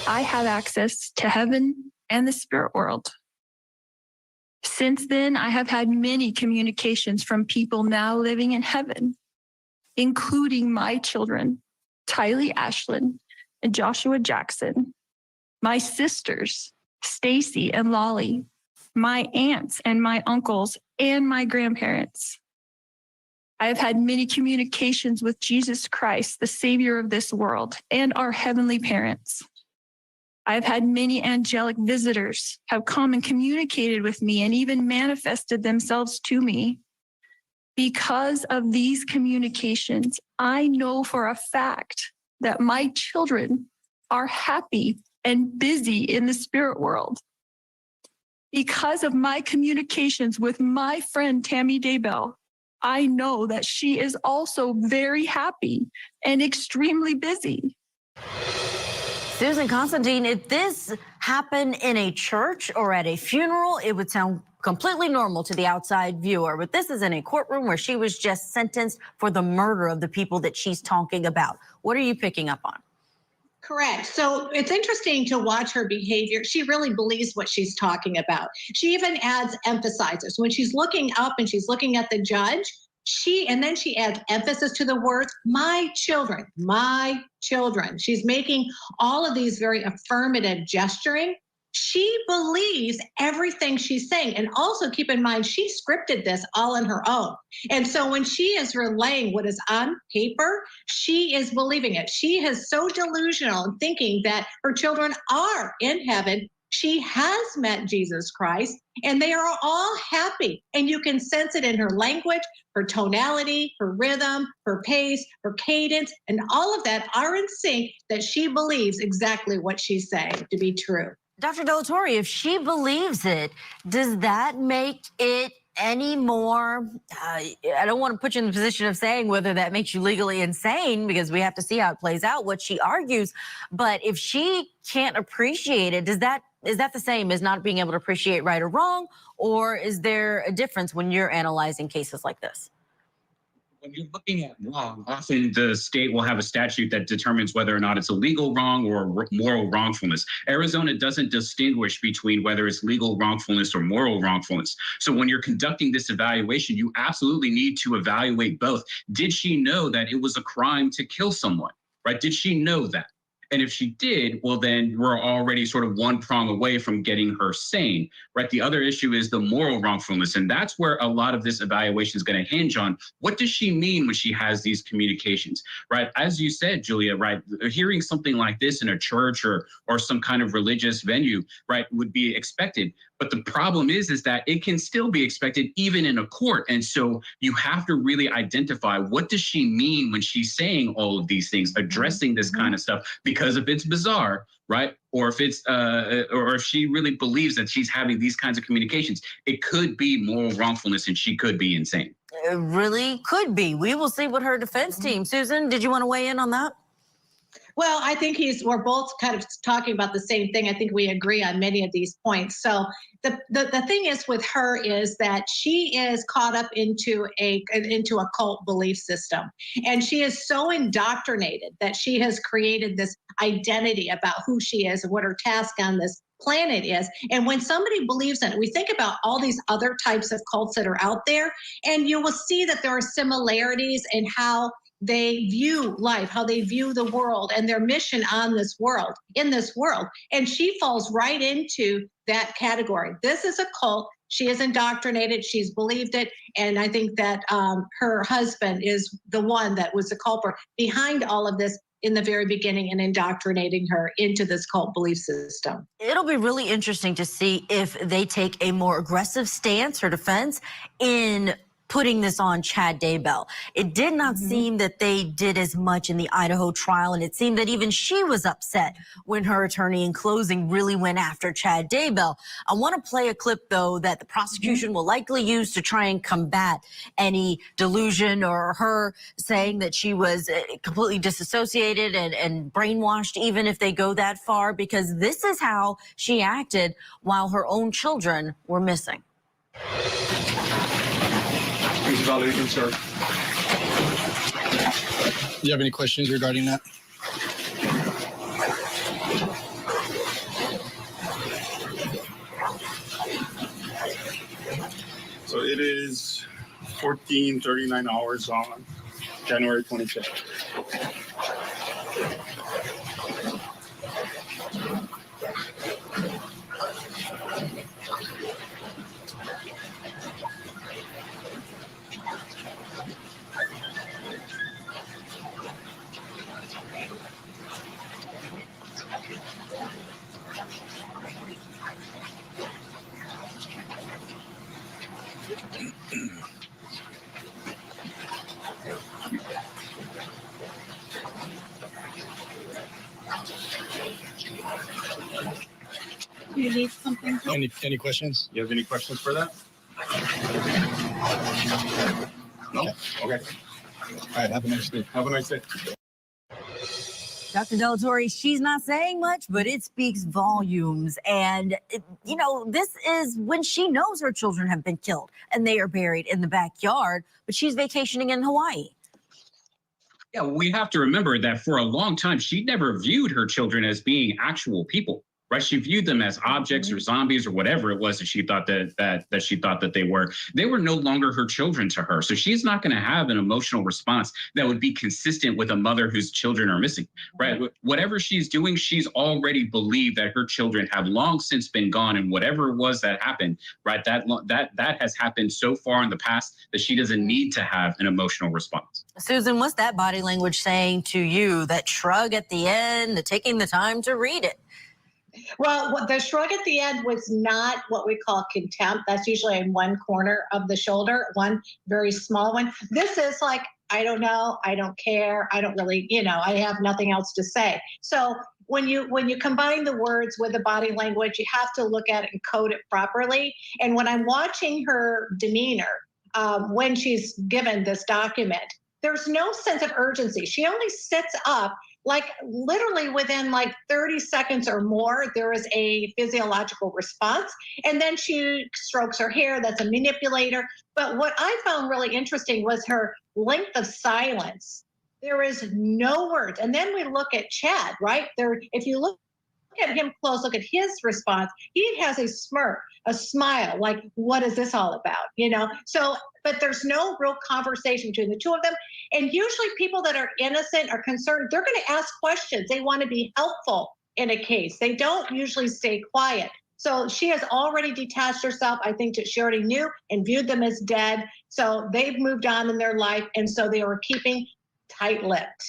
I have access to heaven and the spirit world. Since then, I have had many communications from people now living in heaven, including my children, Tylee Ashlyn and Joshua Jackson, my sisters, Stacy and Lolly, my aunts and my uncles, and my grandparents. I have had many communications with Jesus Christ, the Savior of this world, and our heavenly parents. I have had many angelic visitors have come and communicated with me and even manifested themselves to me. Because of these communications, I know for a fact that my children are happy and busy in the spirit world. Because of my communications with my friend Tammy Daybell, I know that she is also very happy and extremely busy. Susan Constantine, if this happened in a church or at a funeral, it would sound completely normal to the outside viewer. But this is in a courtroom where she was just sentenced for the murder of the people that she's talking about. What are you picking up on? Correct. So it's interesting to watch her behavior. She really believes what she's talking about. She even adds emphasizes. When she's looking up and she's looking at the judge, she adds emphasis to the words, my children, my children. She's making all of these very affirmative gesturing. She believes everything she's saying. And also keep in mind, she scripted this all on her own. And so when she is relaying what is on paper, she is believing it. She is so delusional in thinking that her children are in heaven. She has met Jesus Christ and they are all happy. And you can sense it in her language, her tonality, her rhythm, her pace, her cadence, and all of that are in sync that she believes exactly what she's saying to be true. Dr. Delatorre, if she believes it, does that make it any more, I don't want to put you in the position of saying whether that makes you legally insane, because we have to see how it plays out, what she argues. But if she can't appreciate it, is that the same as not being able to appreciate right or wrong? Or is there a difference when you're analyzing cases like this? When you're looking at wrong, often the state will have a statute that determines whether or not it's a legal wrong or moral wrongfulness. Arizona doesn't distinguish between whether it's legal wrongfulness or moral wrongfulness. So when you're conducting this evaluation, you absolutely need to evaluate both. Did she know that it was a crime to kill someone, right? Did she know that? And if she did, well, then we're already sort of one prong away from getting her sane, right? The other issue is the moral wrongfulness. And that's where a lot of this evaluation is going to hinge on. What does she mean when she has these communications, right? As you said, Julia, right? Hearing something like this in a church or some kind of religious venue, right, would be expected. But the problem is that it can still be expected even in a court. And so you have to really identify, what does she mean when she's saying all of these things, addressing this kind of stuff? Because if it's bizarre, right, or if it's or if she really believes that she's having these kinds of communications, it could be moral wrongfulness and she could be insane. It really could be. We will see what her defense team. Susan, did you want to weigh in on that? Well, I think we're both kind of talking about the same thing. I think we agree on many of these points. So the thing is with her is that she is caught up into a cult belief system. And she is so indoctrinated that she has created this identity about who she is and what her task on this planet is. And when somebody believes in it, we think about all these other types of cults that are out there, and you will see that there are similarities in how they view life, how they view the world and their mission on this world, in this world. And she falls right into that category. This is a cult. She is indoctrinated. She's believed it. And I think that her husband is the one that was the culprit behind all of this in the very beginning and indoctrinating her into this cult belief system. It'll be really interesting to see if they take a more aggressive stance, her defense, in putting this on Chad Daybell. It did not seem that they did as much in the Idaho trial, and it seemed that even she was upset when her attorney in closing really went after Chad Daybell. I want to play a clip, though, that the prosecution will likely use to try and combat any delusion or her saying that she was completely disassociated and brainwashed, even if they go that far, because this is how she acted while her own children were missing. Please evaluate, sir. Do you have any questions regarding that? So it is 14:39 hours on January 25th. Do you need something? Any questions? You have any questions for that? No? Okay. All right, have a nice day. Have a nice day. Dr. Delatorre, she's not saying much, but it speaks volumes. And, you know, this is when she knows her children have been killed and they are buried in the backyard, but she's vacationing in Hawaii. Yeah, we have to remember that for a long time, she never viewed her children as being actual people. Right, she viewed them as objects or zombies or whatever it was that she thought that she thought that they were. They were no longer her children to her. So she's not going to have an emotional response that would be consistent with a mother whose children are missing. Right, whatever she's doing, she's already believed that her children have long since been gone, and whatever it was that happened, right, that has happened so far in the past that she doesn't need to have an emotional response. Susan, what's that body language saying to you? That shrug at the end, the taking the time to read it. Well, the shrug at the end was not what we call contempt. That's usually in one corner of the shoulder, one very small one. This is like, I don't know, I don't care, I don't really, I have nothing else to say. So when you combine the words with the body language, you have to look at it and code it properly. And when I'm watching her demeanor, when she's given this document, there's no sense of urgency. She only sits up, like literally within like 30 seconds or more, there is a physiological response. And then she strokes her hair. That's a manipulator. But what I found really interesting was her length of silence. There is no words. And then we look at Chad, right? There, if you look Look at him close. Look at his response. He has a smirk, a smile, like, what is this all about? So, but there's no real conversation between the two of them. And usually people that are innocent or concerned, they're going to ask questions. They want to be helpful in a case. They don't usually stay quiet. So she has already detached herself. I think that she already knew and viewed them as dead. So they've moved on in their life. And so they were keeping tight-lipped.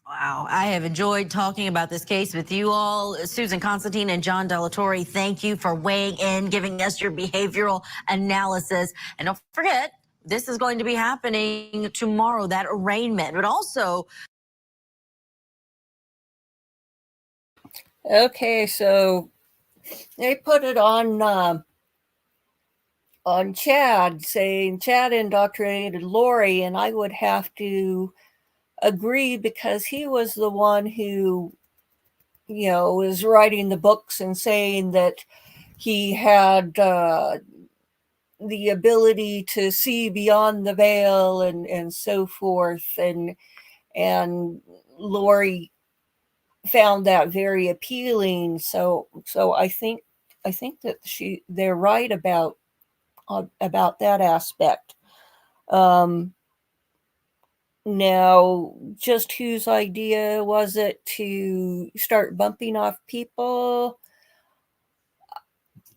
Wow, I have enjoyed talking about this case with you all. Susan Constantine and John Delatorre, thank you for weighing in, giving us your behavioral analysis. And don't forget, this is going to be happening tomorrow, that arraignment, but also... Okay, so they put it on Chad, saying Chad indoctrinated Lori, and I would have to agree because he was the one who, was writing the books and saying that he had the ability to see beyond the veil and so forth, and Lori found that very appealing. So I think that they're right about that aspect. Now, just whose idea was it to start bumping off people?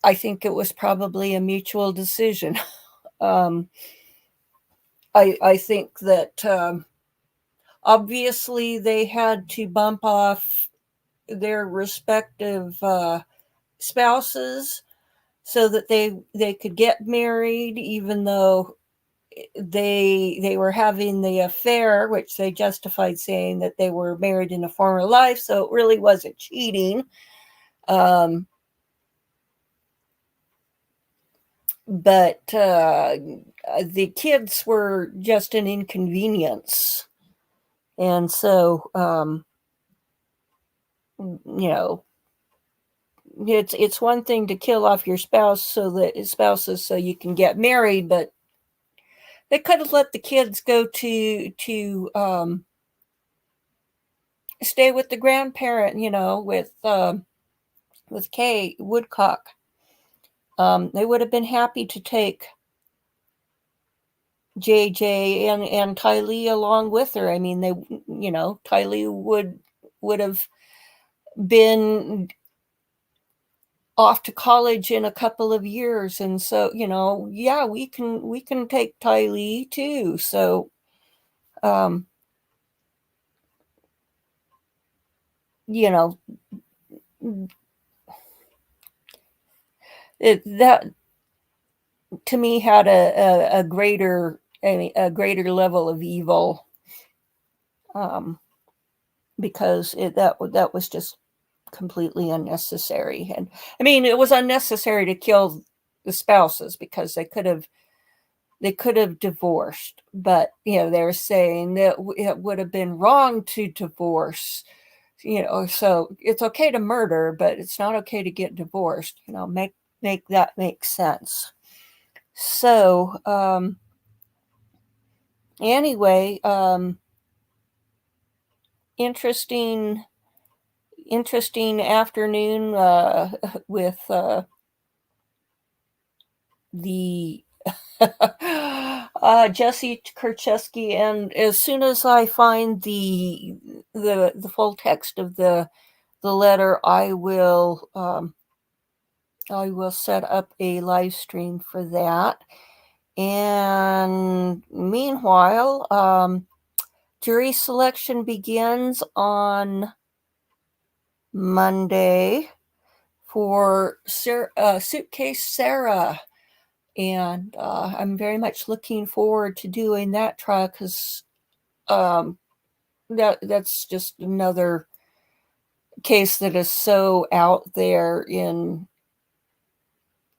I think it was probably a mutual decision. I think that obviously they had to bump off their respective spouses so that they could get married, even though they were having the affair, which they justified saying that they were married in a former life, so it really wasn't cheating. But the kids were just an inconvenience, and so it's one thing to kill off your spouses so you can get married, but they could have let the kids go to stay with the grandparent, with Kay Woodcock. They would have been happy to take JJ and Tylee along with her. I mean, Tylee would have been off to college in a couple of years, and so yeah, we can take Tylee too. So that to me had a greater level of evil, because that was just completely unnecessary. And I mean, it was unnecessary to kill the spouses because they could have divorced, but they're saying that it would have been wrong to divorce, so it's okay to murder, but it's not okay to get divorced. Make that make sense. So anyway, interesting afternoon with the Jessy Kurczewski, and as soon as I find the full text of the letter, I will set up a live stream for that. And meanwhile, jury selection begins on Monday for Suitcase Sarah. And I'm very much looking forward to doing that trial because that's just another case that is so out there in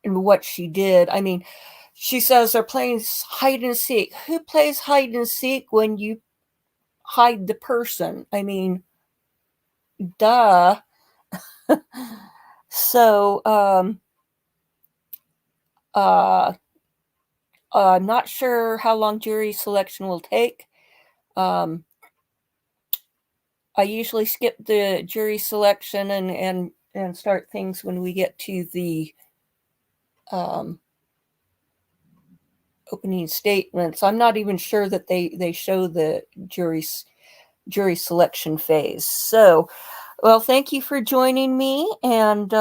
what she did. I mean, she says they're playing hide and seek. Who plays hide and seek when you hide the person? I mean, duh. So, I'm not sure how long jury selection will take. I usually skip the jury selection and and start things when we get to the opening statements. I'm not even sure that they show the jury selection phase. So, well, thank you for joining me. And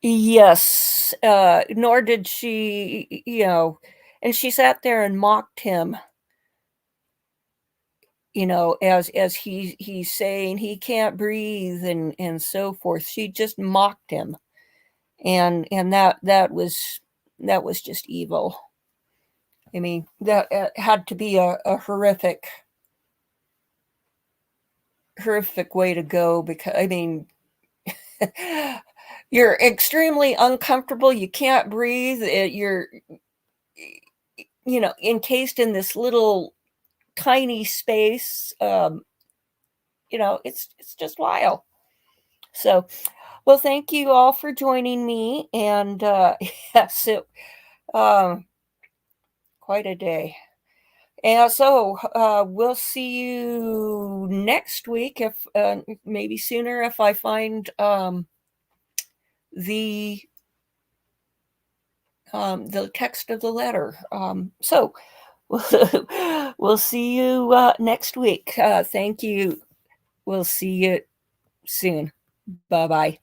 yes, nor did she, and she sat there and mocked him, as he's saying he can't breathe and so forth. She just mocked him. And that was just evil. I mean, that had to be a horrific way to go, because I mean, you're extremely uncomfortable. You can't breathe. You're, encased in this little tiny space. It's just wild. So, well, thank you all for joining me. And yes, quite a day. And so we'll see you next week, if maybe sooner, if I find the text of the letter. So we'll see you next week. Thank you. We'll see you soon. Bye-bye.